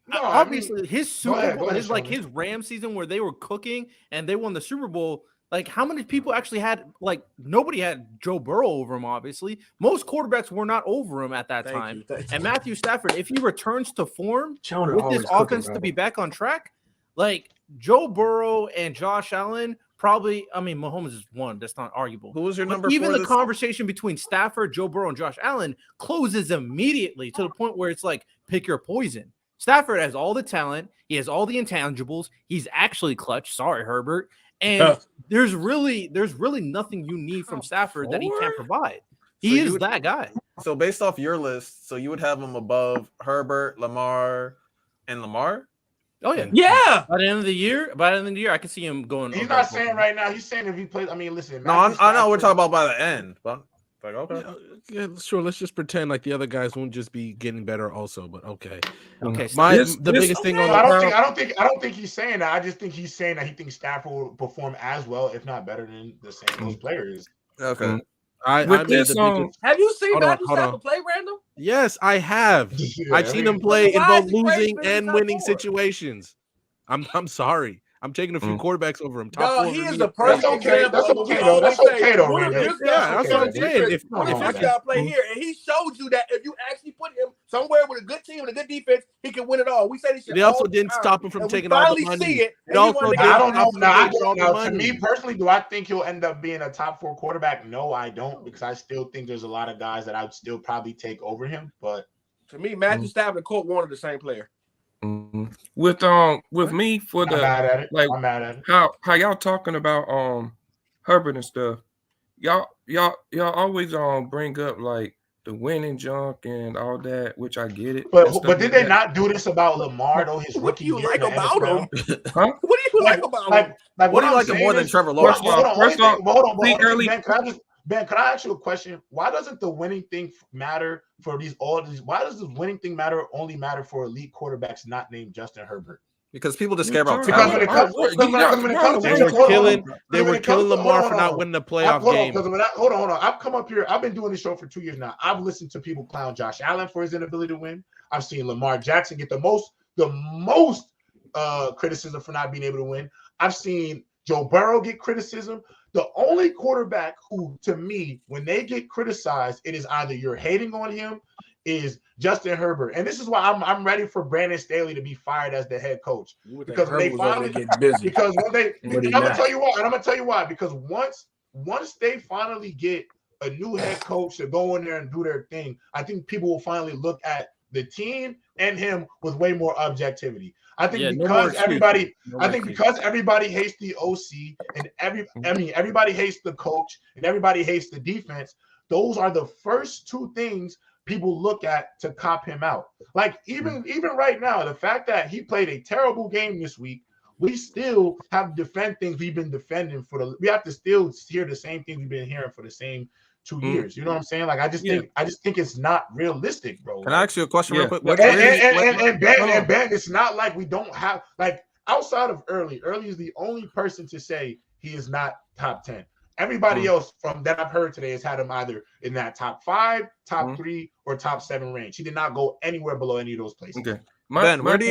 obviously, his Super Bowl, his Ram season where they were cooking and they won the Super Bowl. Like, how many people actually had, like, nobody had Joe Burrow over him, obviously. Most quarterbacks were not over him at that time. And Matthew Stafford, if he returns to form with this offense to be back on track, like, Joe Burrow and Josh Allen probably, I mean, Mahomes is one. That's not arguable. Who was your number 4? Even the conversation between Stafford, Joe Burrow, and Josh Allen closes immediately to the point where it's like, pick your poison. Stafford has all the talent. He has all the intangibles. He's actually clutch. Sorry, Herbert. And there's really nothing you need from Stafford that he can't provide. He is that guy. So based off your list, so you would have him above Herbert, Lamar, and Lamar? Oh yeah. Yeah. By the end of the year, I can see him going. He's not saying right now. He's saying if he plays. I mean, listen. No, I know we're talking about by the end, but like, okay. Yeah, sure. Let's just pretend like the other guys won't just be getting better also, but okay. Okay. The biggest thing on I don't think he's saying that. I just think he's saying that he thinks Stafford will perform as well, if not better than the same those players. Okay. Have you seen Matthew Stafford play, Randall? Yes, I have. I've seen him play in both losing and winning situations. I'm sorry. I'm taking a few quarterbacks over him. He is the perfect example. That's okay, though. Yeah, that's what I'm saying. If this guy play here, and he showed you that if you actually put him somewhere with a good team and a good defense, he can win it all. We say this shit. They also didn't stop him from taking all the money. I don't know. Now, to me personally, do I think he'll end up being a top 4 quarterback? No, I don't, because I still think there's a lot of guys that I would still probably take over him. But to me, Matthew Stafford and Colt Warner the same player. With me for the I'm mad at it. How y'all talking about Herbert and stuff? Y'all always bring up like the winning junk and all that, which I get it. But did they not do this about Lamar though? His rookie year. What do you like about him? Huh? What do you like about him? What do you like more than Trevor Lawrence? Hold on. Ben, can I ask you a question? Why doesn't the winning thing matter for all these? Why does the winning thing only matter for elite quarterbacks not named Justin Herbert? Because people just care about talent. They were killing Lamar for not winning the playoff game. Hold on. I've come up here. I've been doing this show for 2 years now. I've listened to people clown Josh Allen for his inability to win. I've seen Lamar Jackson get the most criticism for not being able to win. I've seen Joe Burrow get criticism. The only quarterback who, to me, when they get criticized, it is either you're hating on him, is Justin Herbert. And this is why I'm ready for Brandon Staley to be fired as the head coach. Because when they finally get busy. Because when they, and I'm gonna tell you why. Because once they finally get a new head coach to go in there and do their thing, I think people will finally look at the team and him with way more objectivity. I think because everybody hates the OC and everybody hates the coach and everybody hates the defense. Those are the first two things people look at to cop him out. Like even right now, the fact that he played a terrible game this week, we still have to defend things we've been defending we have to still hear the same things we've been hearing for the same 2 years. You know what I'm saying? Like I just think it's not realistic, bro. Can I ask you a question real quick? And Ben, it's not like we don't have like outside of Early is the only person to say he is not top 10. Everybody else from that I've heard today has had him either in that top 5, top 3, or top 7 range. He did not go anywhere below any of those places. Okay. Ben, where do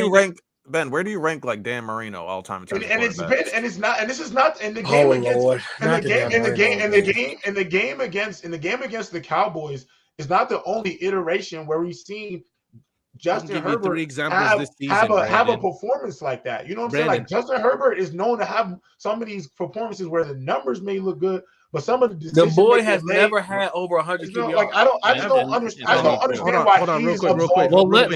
you rank like Dan Marino all time? And this is not in the game against the Cowboys is not the iteration where we've seen Justin Herbert have a performance like that. You know what I'm saying? Like Justin Herbert is known to have some of these performances where the numbers may look good, but some of the decisions the boy has never had over 100 yards. Like I just don't understand why. Hold on, real quick. Well, let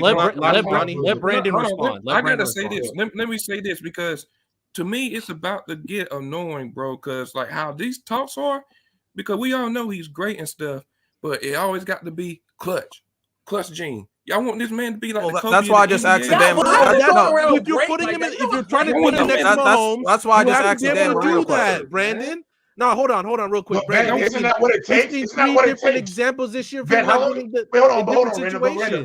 Brandon respond. I gotta say this. Let me say this because to me it's about to get annoying, bro. Because like how these talks are, because we all know he's great and stuff, but it always got to be clutch gene. Y'all want this man to be like the Kobe. That's why I just asked the damn. If you're putting him in, if you're trying to put him next to Mahomes, that's why I just asked the damn. Do that, Brandon. No, hold on, real quick. Brandon, isn't that what it takes? It's not what it takes. Examples this year. Hold on, Random.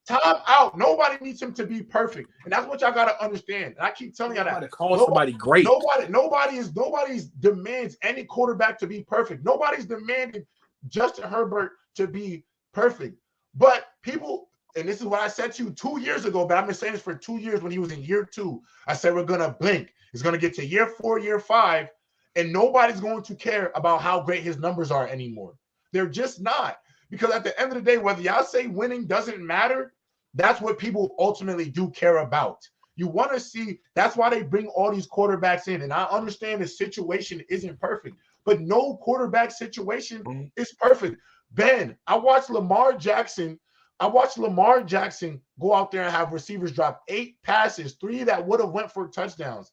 Time out. Nobody needs him to be perfect, and that's what y'all gotta understand. And I keep telling y'all that. Somebody great. Nobody's demands any quarterback to be perfect. Nobody's demanding Justin Herbert to be perfect, but people. And this is what I said to you 2 years ago, but I've been saying this for 2 years when he was in year 2. I said, we're going to blink. It's going to get to year 4, year 5, and nobody's going to care about how great his numbers are anymore. They're just not. Because at the end of the day, whether y'all say winning doesn't matter, that's what people ultimately do care about. You want to see, that's why they bring all these quarterbacks in. And I understand the situation isn't perfect, but no quarterback situation is perfect. Ben, I watched Lamar Jackson go out there and have receivers drop 8 passes, 3 that would have went for touchdowns.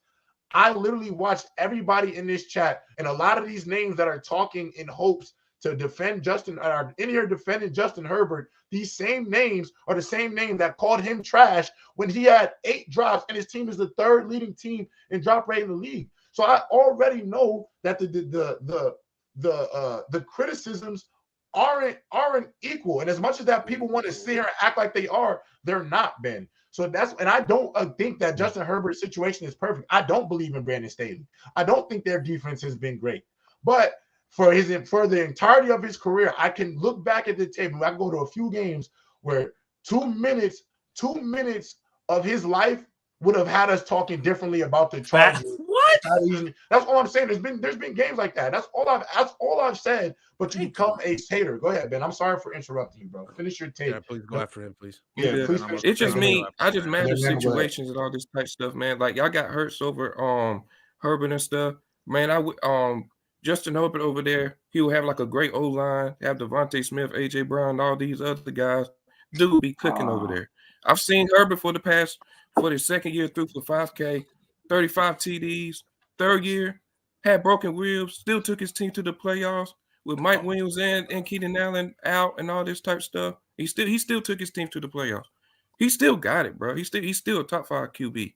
I literally watched everybody in this chat and a lot of these names that are talking in hopes to defend defending Justin Herbert. These same names are the same name that called him trash when he had 8 drops and his team is the 3rd leading team in drop rate in the league. So I already know that the criticisms aren't equal, and as much as that people want to sit here and act like they are, they're not, Ben. So and I don't think that Justin Herbert's situation is perfect. I don't believe in Brandon Staley. I don't think their defense has been great, but for the entirety of his career, I can look back at the tape and I can go to a few games where 2 minutes of his life would have had us talking differently about the Chargers. What? That's all I'm saying. There's been games like that. That's all I've said. But you become a hater. Go ahead, Ben. I'm sorry for interrupting you, bro. Finish your tape. Yeah, please go after him, please. Yeah, please. It's just me. I just manage situations and all this type stuff, man. Like y'all got hurts over Herbert and stuff, man. Justin Herbert over there, he will have like a great O line. Have Devontae Smith, AJ Brown, all these other guys. Dude be cooking over there. I've seen Herbert for the second year through for 5K, 35 TDs, 3rd year, had broken ribs, still took his team to the playoffs with Mike Williams and Keenan Allen out and all this type stuff. He still took his team to the playoffs. He still got it, bro. He's still a top 5 QB.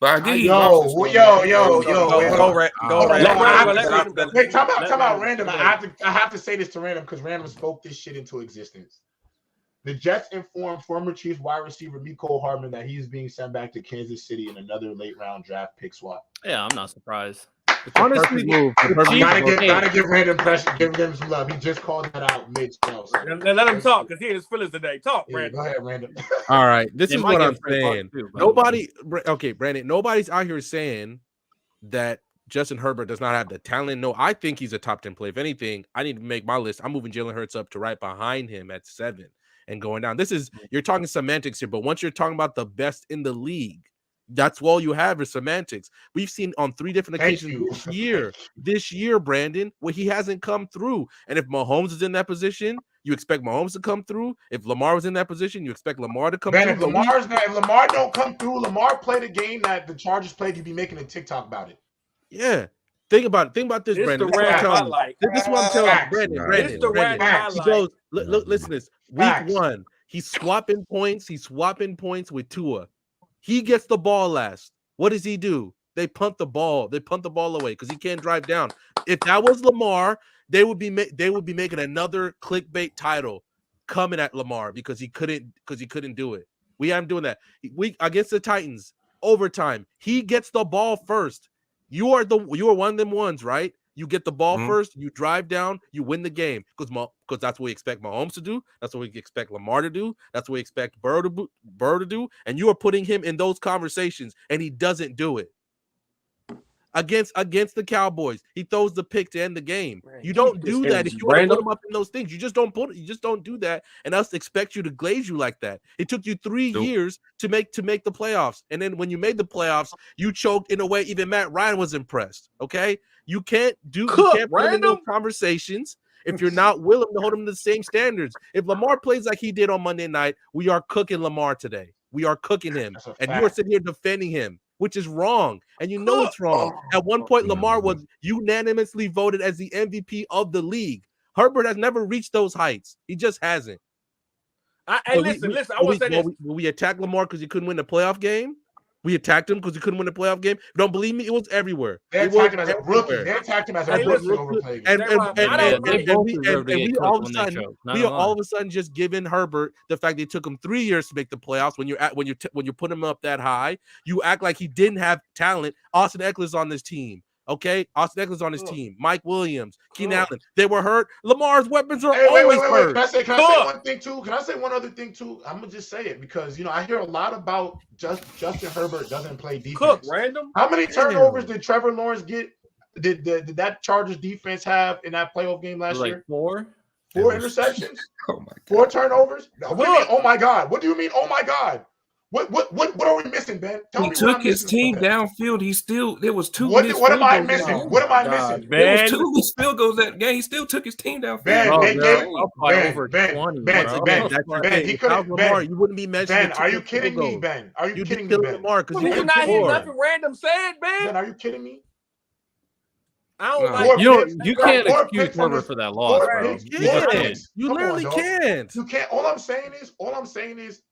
But I get Yo. Go, Random. Wait, time out, Random. I have to say this to Random because Random spoke this shit into existence. The Jets informed former Chiefs wide receiver Mecole Hardman that he is being sent back to Kansas City in another late-round draft pick swap. Yeah, I'm not surprised. Honestly, gotta give Random pressure. Give him some love. He just called that out mid-spell. So. Let him talk because he had his feelings today. Talk, Brandon. Go ahead, Random. All right, this is what I'm saying. Brandon. Nobody's out here saying that Justin Herbert does not have the talent. No, I think he's a top 10 play. If anything, I need to make my list. I'm moving Jalen Hurts up to right behind him at 7. And going down. You're talking semantics here, but once you're talking about the best in the league, That's all you have is semantics. We've seen on 3 different occasions this year, Brandon, where he hasn't come through. And if Mahomes is in that position, you expect Mahomes to come through. If Lamar was in that position, you expect Lamar to come through. If Lamar don't come through, Lamar played a game that the Chargers played, you'd be making a TikTok about it. Yeah. Think about this, Brandon. This is what I'm telling you. Brandon. He goes, listen to this. Week 1, he's swapping points. He's swapping points with Tua. He gets the ball last. What does he do? They punt the ball. They punt the ball away because he can't drive down. If that was Lamar, they would be making another clickbait title coming at Lamar because he couldn't do it. We aren't doing that. We against the Titans, overtime. He gets the ball first. You are one of them ones, right? You get the ball first, you drive down, you win the game because that's what we expect Mahomes to do. That's what we expect Lamar to do. That's what we expect Burr to do. And you are putting him in those conversations, and he doesn't do it. Against the Cowboys, he throws the pick to end the game. You don't do that if you want to put him up in those things. You just don't do that, and us expect you to glaze you like that. It took you 3 years to make the playoffs, and then when you made the playoffs, you choked in a way even Matt Ryan was impressed. Okay, you can't put him in those conversations if you're not willing to hold him to the same standards. If Lamar plays like he did on Monday night, we are cooking Lamar today. We are cooking him, and you are sitting here defending him, which is wrong, and you know it's wrong. At one point, Lamar was unanimously voted as the MVP of the league. Herbert has never reached those heights. He just hasn't. Listen. I want to say this. We attacked Lamar because he couldn't win the playoff game. We attacked him because he couldn't win the playoff game. You don't believe me? It was everywhere. They attacked him as a rookie. They attacked him as a rookie overplayed. And we all of a sudden just giving Herbert the fact they took him 3 years to make the playoffs. When you put him up that high, you act like he didn't have talent. Austin Eckler's on this team. Okay, Austin Eckler's on his team. Mike Williams, Keenan Allen, they were hurt. Lamar's weapons are always hurt. Can I say one thing too? Can I say one other thing too? I'm gonna just say it because I hear a lot about Justin Herbert doesn't play defense. How many turnovers did Trevor Lawrence get? Did that Chargers defense have in that playoff game last year? 4 interceptions. Oh my God. 4 turnovers. What do you mean? Oh my God! What do you mean? Oh my God! What are we missing, Ben? He took his team downfield. There was 2. What am I missing? What am I missing? There was 2 missed field goals that game. He still took his team downfield. Ben, he couldn't. Ben, you wouldn't be measuring. Ben, are you kidding me, Ben? Are you kidding me, Ben? You're not hearing nothing random said, Ben. Ben, are you kidding me? I don't you can't excuse Herbert for that loss, bro. You literally can't. You can't. All I'm saying is,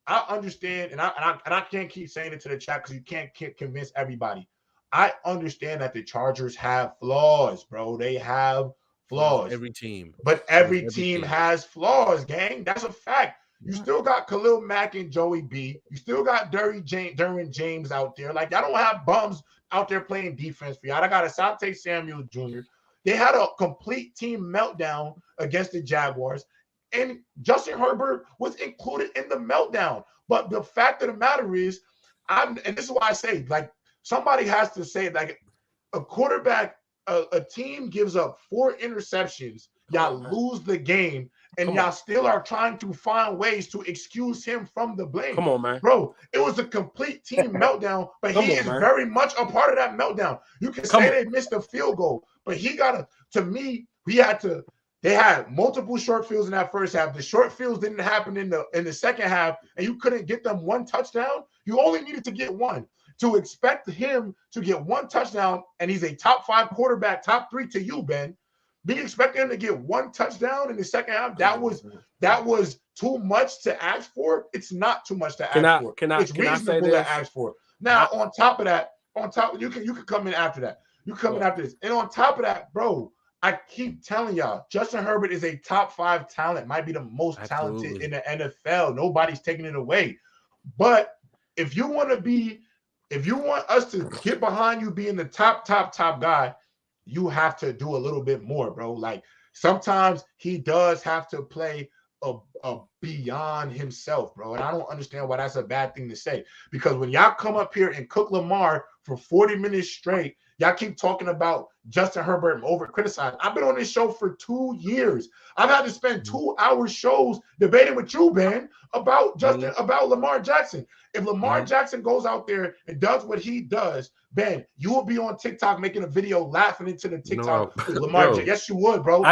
I understand, and I can't keep saying it to the chat because you can't convince everybody. I understand that the Chargers have flaws, bro. They have flaws. Every team. But every team has flaws, gang. That's a fact. You still got Khalil Mack and Joey B. You still got Derwin James out there. Like, y'all don't have bums out there playing defense for y'all. I got Asante Samuel Jr. They had a complete team meltdown against the Jaguars, and Justin Herbert was included in the meltdown. But the fact of the matter is, and this is why I say, like, somebody has to say, like, a quarterback, a team gives up 4 interceptions, y'all lose the game, and y'all still are trying to find ways to excuse him from the blame. Come on, man. Bro, it was a complete team meltdown, but he is very much a part of that meltdown. You can say they missed a field goal, but they had multiple short fields in that first half. The short fields didn't happen in the second half, and you couldn't get them 1 touchdown. You only needed to get 1. To expect him to get 1 touchdown, and he's a top 5 quarterback, top 3 to you, Ben. Be expecting him to get 1 touchdown in the second half. That was too much to ask for. It's not too much to ask for. It's reasonable to ask for. Now, on top of that, you can come in after that. You come in after this. And on top of that, bro, I keep telling y'all, Justin Herbert is a top 5 talent, might be the most talented in the NFL. Nobody's taking it away. But if you want us to get behind you being the top guy, you have to do a little bit more, bro. Like, sometimes he does have to play a beyond himself, bro. And I don't understand why that's a bad thing to say. Because when y'all come up here and cook Lamar for 40 minutes straight, Y'all keep talking about Justin Herbert and over criticizing. I've been on this show for 2 years. I've had to spend 2-hour shows debating with you, Ben, about about Lamar Jackson. If Lamar Jackson goes out there and does what he does, Ben, you will be on TikTok making a video laughing into the TikTok with Lamar Jackson. Yes, you would, bro.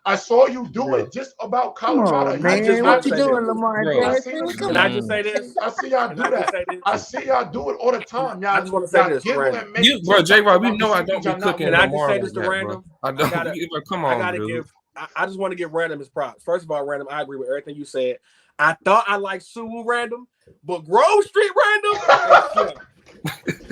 I saw you do it just about Colorado. Man, what you doing, Lamar Jackson? Can I just say this? I see y'all do that. I see y'all do it all the time. Y'all, I just want to say this, Random. Bro, J-Rob, you know I don't be cooking. Can I just say this to Random? I don't. Come on, dude. I just want to give Random his props. First of all, Random, I agree with everything you said. I thought I liked Sue Random, but Grove Street Random.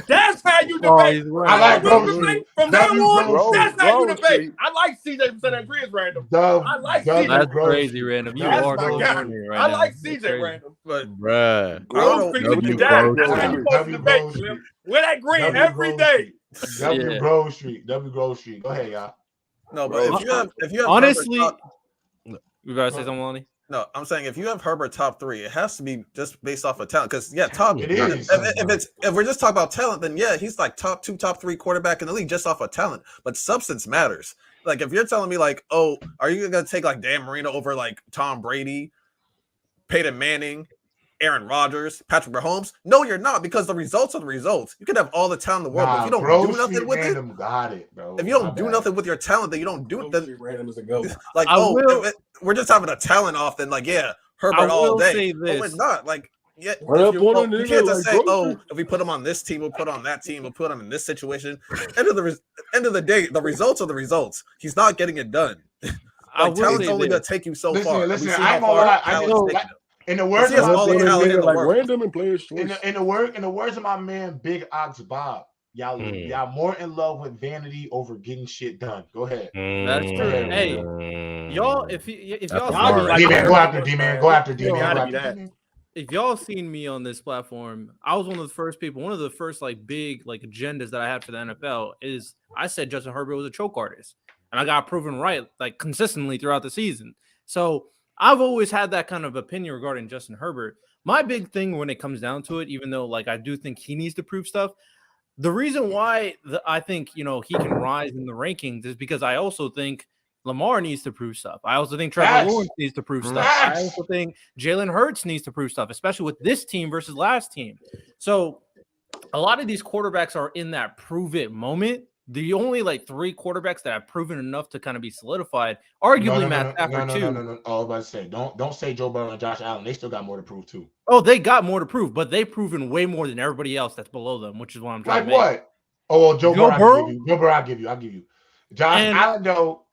That's how you debate. I like Grove Street. From now on, that's how you debate. I like CJ from San Andreas Random. I like CJ. That's crazy, Random. You are my guy. I like CJ Random. But bruh, Grove Street is the guy. That's how you supposed to debate, Slim. Wear that green every day. W Grove Street. W Grove Street. Go ahead, y'all. No, but if you have honestly, Herbert, you gotta say something, Lonnie. no, I'm saying if you have Herbert top 3, it has to be just based off of talent. Because top. It is. If we're just talking about talent, then yeah, he's like top 2, top 3 quarterback in the league just off of talent. But substance matters. Like if you're telling me like, oh, are you gonna take like Dan Marino over like Tom Brady, Peyton Manning, Aaron Rodgers, Patrick Mahomes? No, you're not, because the results are the results. You can have all the talent in the world, but if you don't do nothing with it, got it, bro. if you don't do nothing with your talent, then you don't do it. Then Random is a go. like, we're just having a talent off. Then like, yeah, Herbert all day. But we're not like. Yeah, you can't just say, "Oh, if we put him on this team, we'll put him on that team, we'll put him in this situation." End of the day, the results are the results. He's not getting it done. Like, talent's only gonna take you so far. Listen, I ain't gonna lie. In the words of in the words of my man Big Ox Bob, y'all more in love with vanity over getting shit done. Go ahead. That's true. Hey, y'all, if y'all go after D-Man. Go after D-Man. If y'all seen me on this platform, I was one of the first like big like agendas that I had for the NFL is I said Justin Herbert was a choke artist, and I got proven right like consistently throughout the season. So I've always had that kind of opinion regarding Justin Herbert. My big thing when it comes down to it, even though like I do think he needs to prove stuff, the reason why I think he can rise in the rankings is because I also think Lamar needs to prove stuff. I also think Trevor Lawrence needs to prove stuff. I also think Jalen Hurts needs to prove stuff, especially with this team versus last team. So a lot of these quarterbacks are in that prove it moment. The only like 3 quarterbacks that have proven enough to kind of be solidified, arguably Matt Stafford too. No. Oh, I was about to say, don't say Joe Burrow and Josh Allen. They still got more to prove too. Oh, they got more to prove, but they've proven way more than everybody else that's below them, which is what I'm trying to make. Like what? Oh, well, Joe Burrow. Joe Burrow, I'll give you. Josh Allen, though.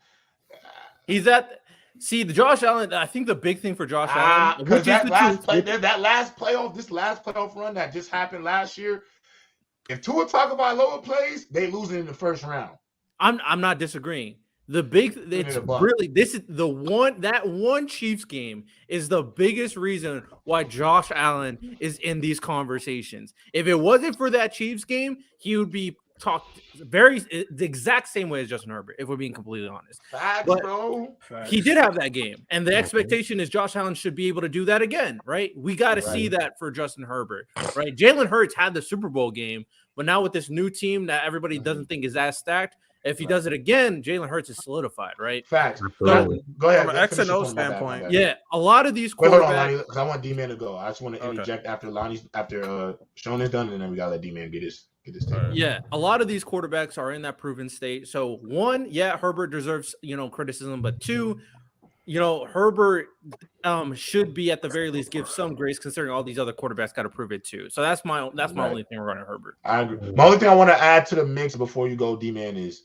He's at. See, the Josh Allen. I think the big thing for Josh Allen, because that last playoff run that just happened last year. If Tua talk about lower plays, they losing in the first round. I'm not disagreeing. The big it's really this is the one Chiefs game is the biggest reason why Josh Allen is in these conversations. If it wasn't for that Chiefs game, he would be talked the exact same way as Justin Herbert, if we're being completely honest. Facts, bro. He did have that game, and the expectation is Josh Allen should be able to do that again, right? We got to see that for Justin Herbert, right? Jalen Hurts had the Super Bowl game, but now with this new team that everybody doesn't think is as stacked, if he does it again, Jalen Hurts is solidified, right? Facts. So, go ahead. From an X and O standpoint, yeah, a lot of these quarterbacks. Hold on, Lonnie, because I want D-Man to go. I just want to interject after Sean is done, and then we gotta let D-Man get his. Yeah, a lot of these quarterbacks are in that proven state. So 1, Herbert deserves criticism, but 2, Herbert should be at the very least give some grace considering all these other quarterbacks got to prove it too. So that's my only thing regarding Herbert. I agree. My only thing I want to add to the mix before you go, D-Man, is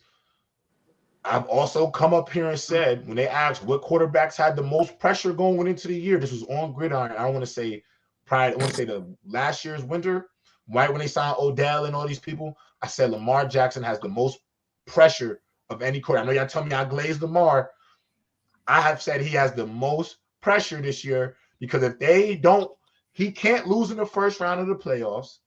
I've also come up here and said when they asked what quarterbacks had the most pressure going into the year, this was on Gridiron. I don't want to say I want to say the last year's winter. Right when they signed Odell and all these people, I said Lamar Jackson has the most pressure of any quarterback. I know y'all tell me I glazed Lamar. I have said he has the most pressure this year because if they don't, he can't lose in the first round of the playoffs.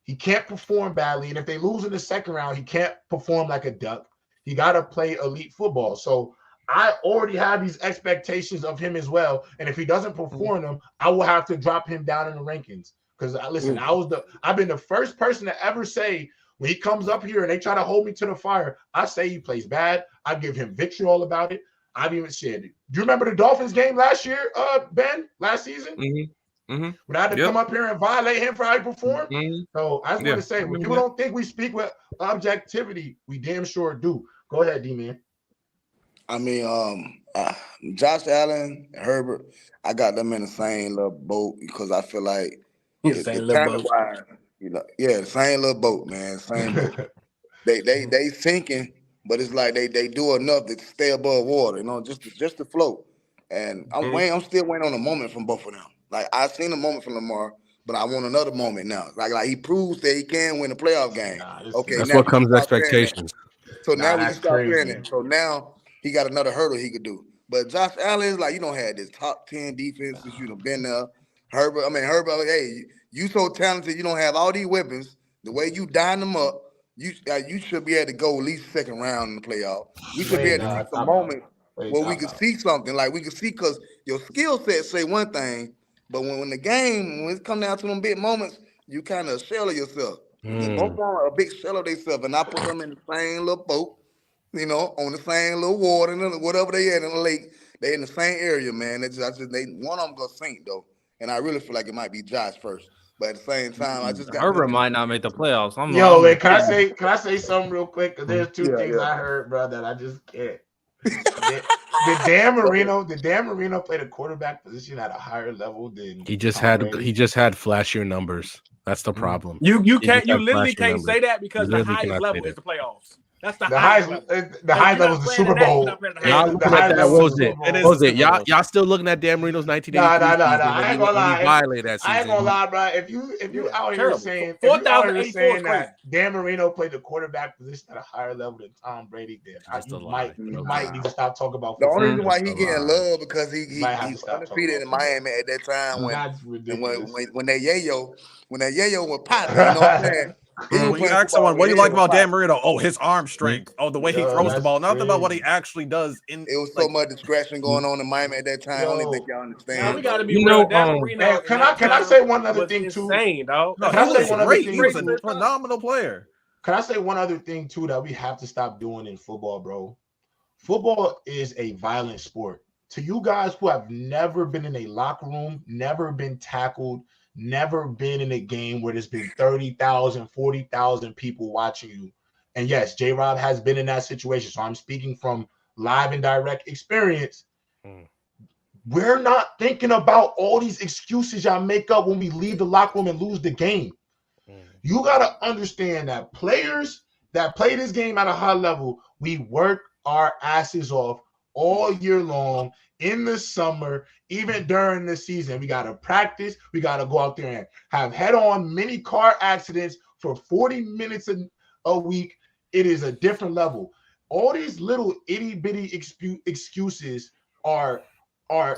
He can't perform badly. And if they lose in the second round, he can't perform like a duck. He got to play elite football. So I already have these expectations of him as well. And if he doesn't perform them, I will have to drop him down in the rankings. Because listen, I've been the first person to ever say When he comes up here and they try to hold me to the fire, I say he plays bad. I give him vitriol about it. I've even said it. Do you remember the Dolphins game last year, Ben, last season? When I had to come up here and violate him for how he performed? So I just want to say, when people don't think we speak with objectivity, we damn sure do. Go ahead, D-Man. I mean, Josh Allen, Herbert, I got them in the same little boat because I feel like it's kind of why, the same little boat, man, same boat. They sinking, but it's like they do enough to stay above water, just to float. And I'm still waiting on a moment from both of them. Like I seen a moment from Lamar, but I want another moment now. Like he proves that he can win a playoff game. That's now what comes with expectations. So now we can start playing it. So now he got another hurdle he could do. But Josh Allen is like, you don't have this top 10 defense since you've been there. Herbert, hey, you so talented, you don't have all these weapons. The way you dine them up, you should be able to go at least second round in the playoff. We should be able to see some moment where we could see something. Like we could see, because your skill set say one thing, but when it comes down to them big moments, you kind of shell of yourself. Both of them are a big shell of themselves, and I put them in the same little boat, on the same little water, and whatever they at in the lake, they in the same area, man. One of them gonna sink though, and I really feel like it might be Josh first. But at the same time, I just got Herbert might not make the playoffs. Can I say something real quick? Because there's two things I heard, bro, that I just can't. Did Dan Marino play the quarterback position at a higher level than he just had flashier numbers. That's the problem. You literally can't say that because the highest level is the playoffs. That's the highest level. The highest level is the Super Bowl. Y'all still looking at Dan Marino's 1983? No. I ain't gonna lie. Violate that season. I ain't gonna lie, bro. If you out here saying that Dan Marino played the quarterback position at a higher level than Tom Brady did, you might need to stop talking about football. The only reason why he getting love because he's undefeated in Miami at that time when that yayo was popping. You know what I'm saying? When you ask someone, what do you like about Dan Marino? Oh, his arm strength. Oh, the way he throws the ball. Nothing about what he actually does. It was so much discretion going on in Miami at that time. I don't think y'all understand. Now we got to be real. Dan Marino. Can I say one other thing too? Insane, dog. No, he was great. He was a phenomenal player. Can I say one other thing too that we have to stop doing in football, bro? Football is a violent sport. To you guys who have never been in a locker room, never been tackled, never been in a game where there's been 30,000, 40,000 people watching you. And yes, J-Rob has been in that situation. So I'm speaking from live and direct experience. We're not thinking about all these excuses y'all make up when we leave the locker room and lose the game. You got to understand that players that play this game at a high level, we work our asses off all year long, in the summer, even during the season. We got to practice. We got to go out there and have head-on mini car accidents for 40 minutes a week. It is a different level. All these little itty-bitty excuses are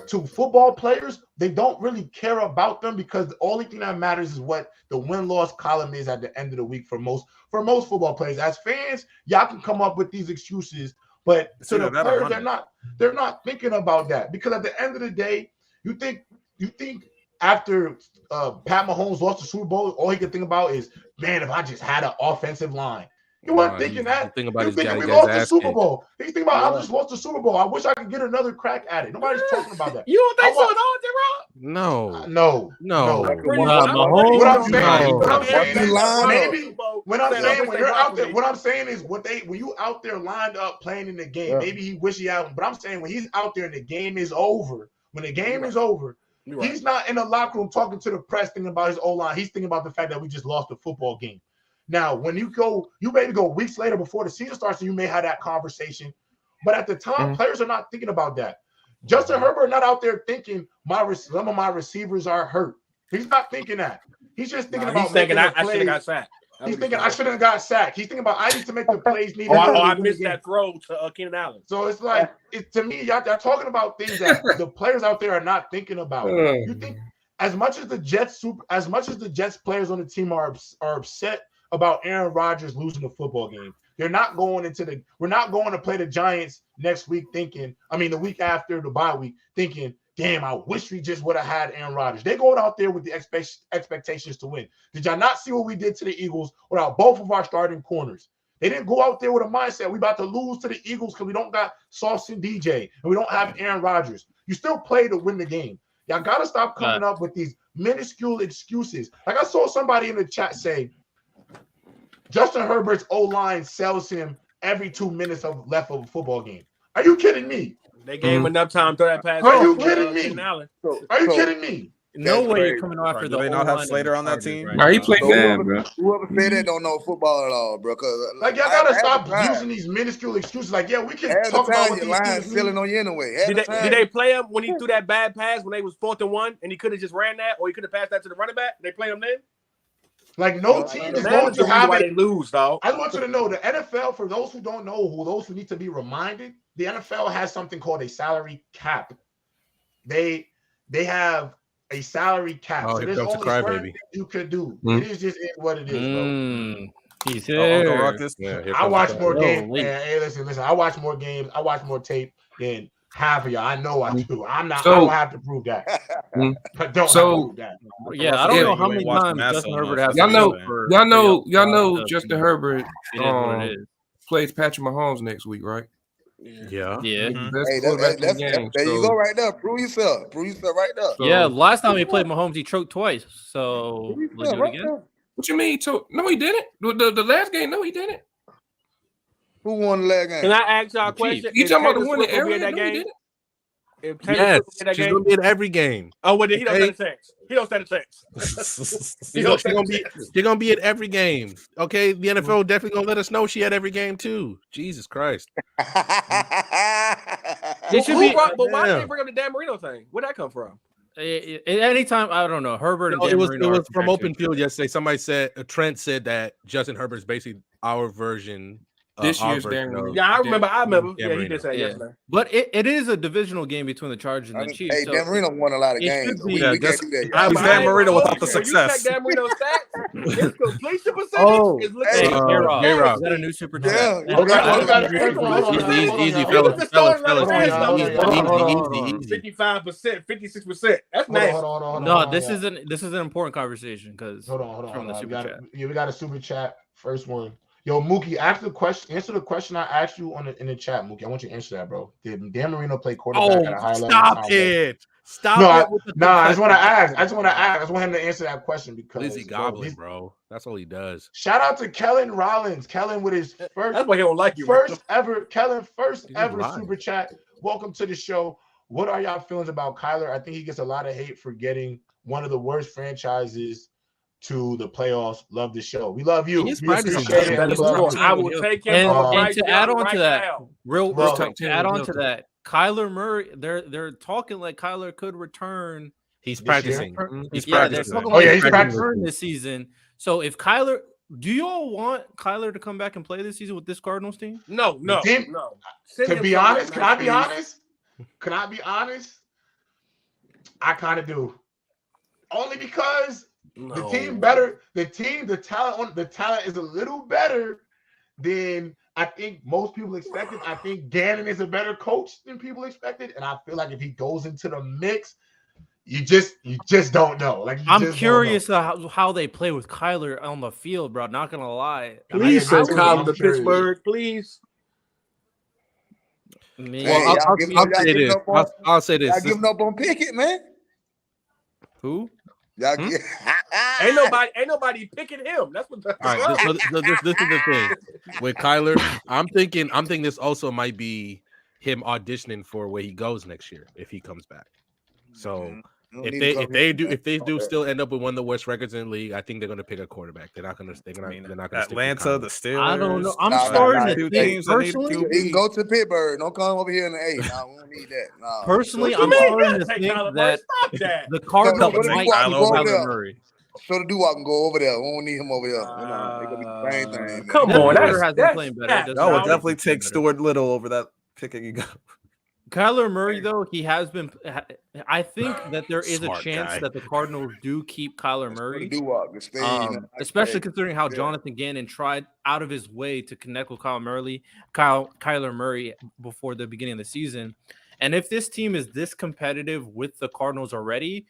to football players. They don't really care about them because the only thing that matters is what the win-loss column is at the end of the week for most football players. As fans, y'all can come up with these excuses, but to the players, they're not thinking about that, because at the end of the day, you think after Pat Mahomes lost the Super Bowl, all he could think about is, man, if I just had an offensive line. He wasn't thinking that. He was thinking we lost the Super Bowl. He's thinking about, I just lost the Super Bowl. I wish I could get another crack at it. Nobody's talking about that. You don't think so at all, J-Rob? No. What I'm saying is when you out there lined up playing in the game, maybe he wish he had, but I'm saying when he's out there and the game is over, he's not in the locker room talking to the press thinking about his O-line. He's thinking about the fact that we just lost the football game. Now, when you maybe go weeks later before the season starts, and you may have that conversation. But at the time, players are not thinking about that. Justin Herbert not out there thinking some of my receivers are hurt. He's not thinking that. He's just thinking about making the plays. I should have got sacked. He's thinking I shouldn't have got sacked. He's thinking about I need to make the plays needed. I missed that throw to Keenan Allen. So it's like to me, y'all talking about things that the players out there are not thinking about. You think as much as the Jets players on the team are upset about Aaron Rodgers losing the football game, we're not going to play the Giants next week the week after the bye week, thinking damn, I wish we just would have had Aaron Rodgers. They going out there with the expectations to win. Did y'all not see what we did to the Eagles without both of our starting corners? They didn't go out there with a mindset we about to lose to the Eagles because we don't got Sauce and DJ and we don't have Aaron Rodgers. You still play to win the game. Y'all got to stop coming up with these minuscule excuses. Like I saw somebody in the chat say, Justin Herbert's O-line sells him every 2 minutes left of a football game. Are you kidding me? They gave him enough time to throw that pass. Are you kidding me? Are you kidding me? No way you're coming after the. Do they not have Slater on that team? He played man, bro. Whoever said that don't know football at all, bro. Like y'all gotta stop using these minuscule excuses. Like, yeah, we can talk about what your these line things selling mean. on you anyway. Did they play him when he threw that bad pass when they was 4th and 1 and he could have just ran that, or he could have passed that to the running back? They play him then. Like no team is going to have it. Lose, dog. I want you to know the NFL. For those who don't know, those who need to be reminded, the NFL has something called a salary cap. They have a salary cap. Oh, so there's only certain things you could do. It is just what it is, bro. He's here. I watch more games. Hey, listen. I watch more games. I watch more tape than half of y'all. I know I do. I don't have to prove that. I don't have to prove that. Yeah, I don't know how many times Justin Herbert has. Y'all know Justin Herbert plays Patrick Mahomes next week, right? Yeah. Hey, there you go right there. Prove yourself. Right there. So, yeah, last time he played Mahomes, he choked twice. So let's do it again. What you mean? No, he didn't. The last game, no, he didn't. Who won the last game? Can I ask y'all a question? You talking about the one that Aaron? No, he didn't. Yes, she's gonna be in every game. Oh, well, then he don't stand a chance. He don't stand a chance. She's gonna be at every game. Okay, the NFL definitely gonna let us know she had every game too. Jesus Christ. But why did they bring up the Dan Marino thing? Where'd that come from? Anytime, I don't know. Herbert and it was from Open Field yesterday. Somebody said Trent said that Justin Herbert's basically our version. This year's Dan Marino. Yeah, I remember. Yeah, he did say yesterday. But it is a divisional game between the Chargers and the Chiefs. Hey, Dan Marino won a lot of games. We can't do that. He's Dan Marino without the success. Dan Marino's stats, his completion percentage is looking J-Rob. Is that a new super chat? Easy, fellas. 55%, 56%. That's nice. No, this is an important conversation because hold on. We got a super chat. First one. Yo, Mookie, answer the question I asked you in the chat, Mookie. I want you to answer that, bro. Did Dan Marino play quarterback at a high level? Stop it. I just want to ask. I just want him to answer that question because Lizzie Goblin, bro. That's all he does. Shout out to Kellen Rollins. Kellen with his first. That's why he don't like you. First ever super chat. Welcome to the show. What are y'all feelings about Kyler? I think he gets a lot of hate for getting one of the worst franchises to the playoffs. Love the show. We love you. I will take him. And to add on to that, to add on to that, Kyler Murray, they're talking like Kyler could return. He's practicing. He's practicing. He's practicing this season. So if Kyler, do you all want Kyler to come back and play this season with this Cardinals team? No. To be honest, can I be honest? I kind of do. Only because the talent is a little better than I think most people expected. I think Gannon is a better coach than people expected, and I feel like if he goes into the mix, you just don't know. Like I'm curious how they play with Kyler on the field, bro. Not gonna lie. Please send Kyler to Pittsburgh, please. Well, I'll say this. Y'all giving up on Pickett, man. Who? Ain't nobody picking him. That's what. All right, this is the thing with Kyler. I'm thinking this also might be him auditioning for where he goes next year if he comes back. So if they do still end up with one of the worst records in the league, I think they're going to pick a quarterback. They're not going to. Atlanta, the Steelers. I don't know. I'm starting to think personally. He can go to Pittsburgh. Don't come over here in the 8. No, we don't need that. No. Personally, I'm starting to think that the Cardinals might Kyler Murray. So the Duwop can go over there. We don't need him over here. They're going to be the same thing. Come on, that's playing better. I would definitely take Stuart Little over that picking you go. Kyler Murray, though, he has been. I think that there is a chance that the Cardinals do keep Kyler Murray, especially considering how Jonathan Gannon tried out of his way to connect with Kyler Murray before the beginning of the season. And if this team is this competitive with the Cardinals already,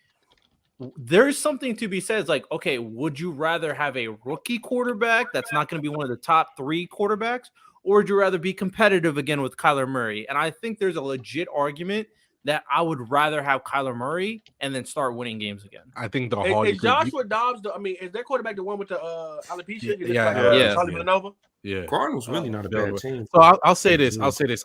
there's something to be said. It's like, okay, would you rather have a rookie quarterback that's not going to be one of the top 3 quarterbacks, or would you rather be competitive again with Kyler Murray? And I think there's a legit argument that I would rather have Kyler Murray and then start winning games again. I think the Hall. Is Joshua Dobbs? Is their quarterback the one with the alopecia? Yeah. Cardinals really not a bad team. So I'll say this.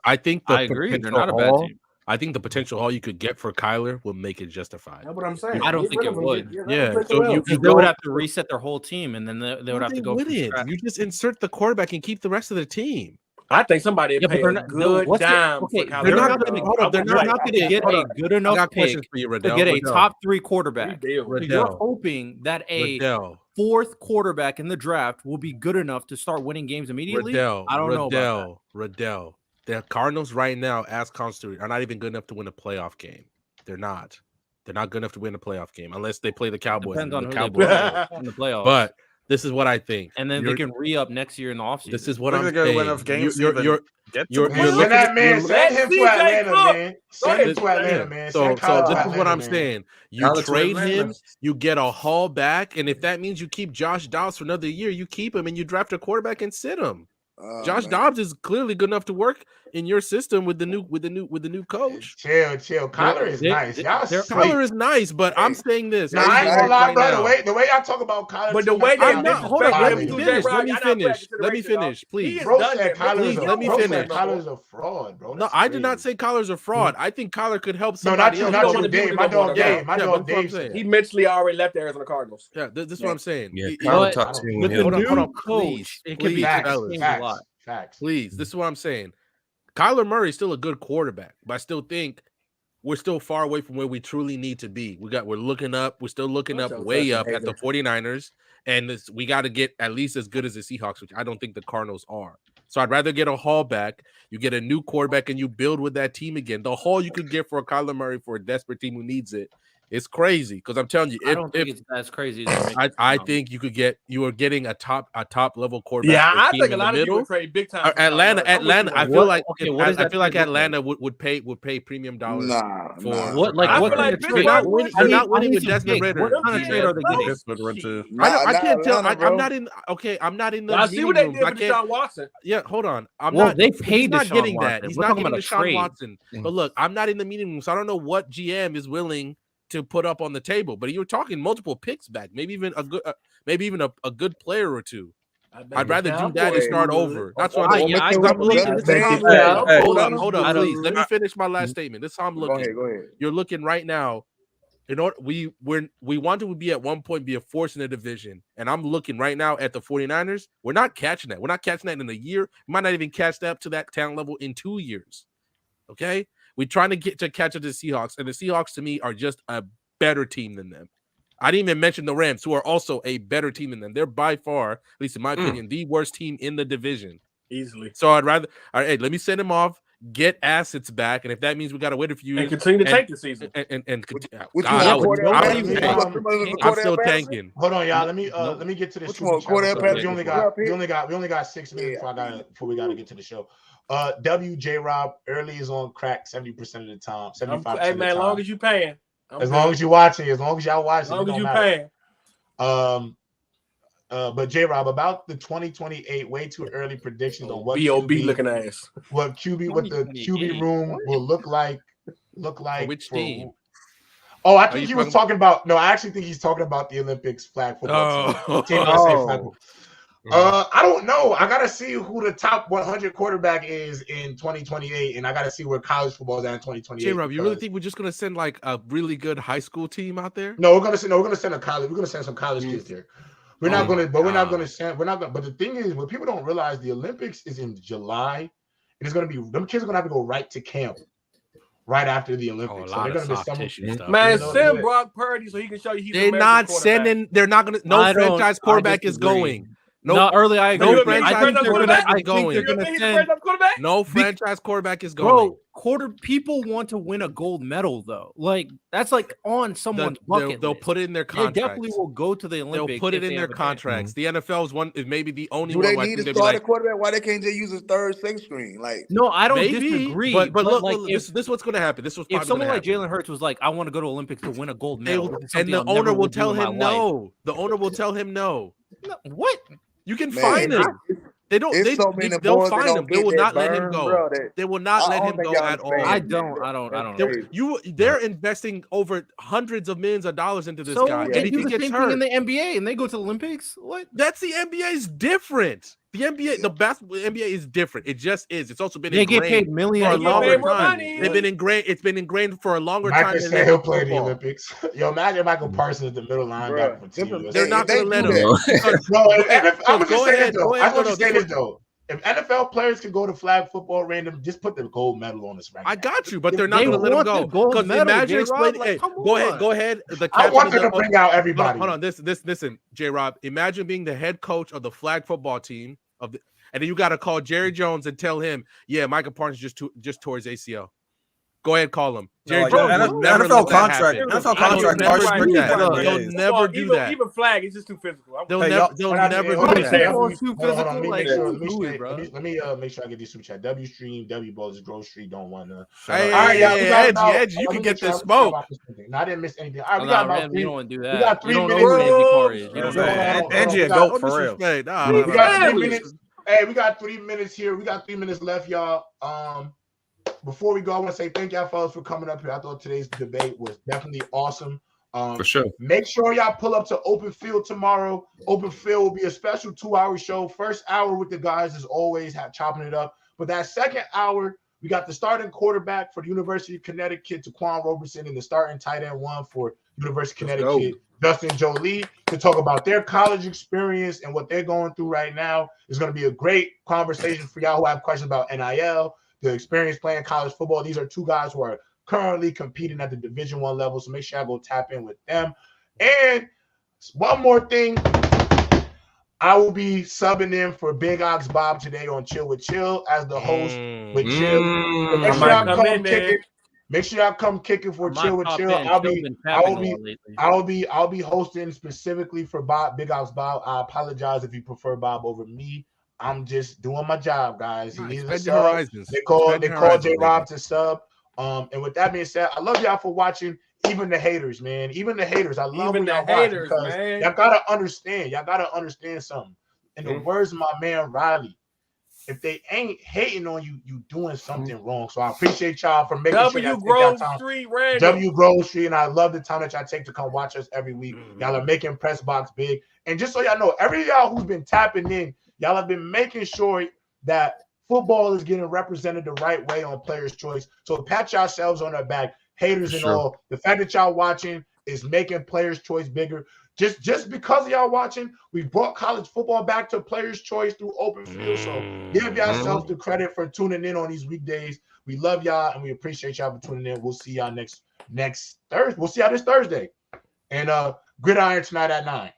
I think I agree. They're not a bad team. I think the potential haul you could get for Kyler will make it justified. That's what I'm saying. I don't think it would. Yeah, so they would have to reset their whole team, and then they would have to go. You just insert the quarterback and keep the rest of the team. I think somebody would pay a good dime. They're not going to get a good enough pick to get a top 3 quarterback. You're hoping that a 4th quarterback in the draft will be good enough to start winning games immediately. I don't know about that. The Cardinals right now, as constituted, are not even good enough to win a playoff game. They're not. They're not good enough to win a playoff game unless they play the Cowboys. Depends on the who Cowboys they play in the playoffs. But this is what I think. And then they can re-up next year in the offseason. This is what I'm saying. Win enough games Send that man. Send him to Atlanta, man. Send him to Atlanta, man. So this is what I'm saying. You trade him, you get a haul back, and if that means you keep Josh Dobbs for another year, you keep him and you draft a quarterback and sit him. Josh Dobbs is clearly good enough to work in your system with the new coach. Chill. Kyler is nice. Kyler is nice, but I'm saying this. No, I ain't gonna lie, bro. The way I talk about Kyler, but the way I'm not. Hold on. Let me finish, please. Bro said let me finish. Kyler's a fraud, bro. No, I did not say Kyler's a fraud. I think Kyler could help somebody else. Not you, Dave. My dog Dave. He mentally already left the Arizona Cardinals. Yeah, this is what I'm saying. Yeah, Kyler talked to with the new coach, it could be facts. Please, this is what I'm saying. Kyler Murray is still a good quarterback, but I still think we're still far away from where we truly need to be. We're looking up. We're still looking up, way up at the 49ers, and we got to get at least as good as the Seahawks, which I don't think the Cardinals are. So I'd rather get a haul back. You get a new quarterback, and you build with that team again. The haul you could get for a Kyler Murray for a desperate team who needs it. It's crazy because I'm telling you, I don't think it's as crazy. I think you are getting a top level quarterback. Yeah, I think a lot of people trade big time. Atlanta. I feel like Atlanta would pay premium dollars for what? Like what kind of trade? They're not winning with Desmond Ritter. What kind of trade are they getting? I can't tell. I'm not in. Okay, I'm not in the. I see what they did with Deshaun Watson. Yeah, hold on. They paid. He's not getting that. He's not getting Deshaun Watson. But look, I'm not in the meeting room, so I don't know what GM is willing to put up on the table, but you were talking multiple picks back, maybe even a good player or two. I'd rather do that and start over. That's what I'm looking. Hold up, please. Let me finish my last statement. This is how I'm looking. Go ahead. You're looking right now. In order, we wanted to be at one point be a force in the division, and I'm looking right now at the 49ers. We're not catching that. We're not catching that in a year. We might not even catch that up to that talent level in 2 years. Okay. We're trying to catch up to the Seahawks, and the Seahawks to me are just a better team than them. I didn't even mention the Rams, who are also a better team than them. They're by far, at least in my opinion, the worst team in the division. Easily. So I'd rather, all right, hey, let me send him off, get assets back, and if that means we got to wait a few years and continue to tank the season, I'm still tanking. Hold on, y'all. Let me get to this. We only got 6 minutes before we got to get to the show. WJ Rob early is on crack 70% of the time. 75%. Hey man, as long as you paying. As long as you watching, as long as y'all watching, as long as you paying. But J Rob, about the 2028 way too early predictions on what BOB looking ass. What the QB room will look like. Which team? Oh, I think he was talking about. No, I actually think he's talking about the Olympics flag football team. I don't know. I gotta see who the top 100 quarterback is in 2028, and I gotta see where college football is at in 2028. J-Rob, you really think we're just gonna send like a really good high school team out there? No, we're gonna send a college. We're gonna send some college kids there. We're not gonna. But the thing is, what people don't realize, the Olympics is in July, and it's gonna be them kids are gonna have to go right to camp right after the Olympics. So they're gonna be stuff. Man, send Brock Purdy so he can show you he's. They're not sending. They're not gonna. No franchise quarterback is going. No, I agree. No franchise quarterback is going. No franchise quarterback is going. people want to win a gold medal though. Like that's like on someone's bucket they'll list. put it in their contracts. They definitely will go to the Olympics. They'll put it in their contracts. The NFL is maybe the only Do one. they need to start a quarterback? Why they can't just use a third, sixth screen? Like, no, I don't disagree. But look, like, this is what's going to happen. This was if someone like Jalen Hurts was like, I want to go to Olympics to win a gold medal, and the owner will tell him no. The owner will tell him no. What? You can find him. They don't. They'll find him. They will not let him go. They will not let him go at all. I don't know. They're investing over hundreds of millions of dollars into this guy. And he gets hurt in the NBA, and they go to the Olympics. What? That's the NBA's different. The NBA, the basketball NBA is different. It just is. It's also been they get paid millions for a longer time. They've been ingrained. It's been ingrained for a longer time. Michael said he'll play the Olympics. Yo, imagine Michael Parsons, the middle linebacker for Team. They're not going to let him. I'm just saying though. I want to say this though. If NFL players can go to flag football random, just put the gold medal on this right now. I got you, but they're not going to let him go. Because imagine explaining. Hey, go ahead. I want them to bring out everybody. Hold on. Listen, J-Rob. Imagine being the head coach of the flag football team and then you got to call Jerry Jones and tell him, yeah, Michael Parsons just tore his ACL. Go ahead, call him. Jerry Jones. NFL contract. They'll never do that. Even flag, it's just too physical. They'll never do that. Let me make sure I get these super chat. W stream, W balls, grocery. Don't want to. Edge, you can get the smoke. I didn't miss anything. All right, we got about 3. You don't want to do that. We got 3 minutes. Angie, go for real. We got 3 minutes. Hey, we got 3 minutes here. We got 3 minutes left, y'all. Before we go, I want to say thank y'all fellas for coming up here. I thought today's debate was definitely awesome. For sure. Make sure y'all pull up to Open Field tomorrow. Open Field will be a special 2-hour show. First hour with the guys is always chopping it up. But that second hour, we got the starting quarterback for the University of Connecticut, Taquan Roberson, and the starting tight end one for University of Connecticut, Justin Jolie, to talk about their college experience and what they're going through right now. It's going to be a great conversation for y'all who have questions about NIL, the experience playing college football. These are two guys who are currently competing at the Division I level, so make sure I go tap in with them. And one more thing, I will be subbing in for Big Ox Bob today on Chill with Chill as the host with Chill. So make sure y'all come kick it. Make sure y'all come kicking for Chill with Chill. I'll be hosting specifically for Bob, Big Ox Bob. I apologize if you prefer Bob over me. I'm just doing my job, guys. He needs a sub. They call J-Rob to sub. And with that being said, I love y'all for watching. Even the haters, man. Even the haters. I love when y'all watch because y'all gotta understand. Y'all gotta understand something. In the words of my man Riley, if they ain't hating on you, you doing something wrong. So I appreciate y'all for making sure y'all Grove Street, W Grove Street, and I love the time that y'all take to come watch us every week. Y'all are making Press Box big. And just so y'all know, every y'all who's been tapping in, y'all have been making sure that football is getting represented the right way on Players' Choice. So pat yourselves on the back, haters and all. The fact that y'all watching is making Players' Choice bigger. Just because of y'all watching, we brought college football back to Players' Choice through Open Field. So give yourselves the credit for tuning in on these weekdays. We love y'all and we appreciate y'all for tuning in. We'll see y'all next Thursday. We'll see y'all this Thursday. And Gridiron tonight at 9.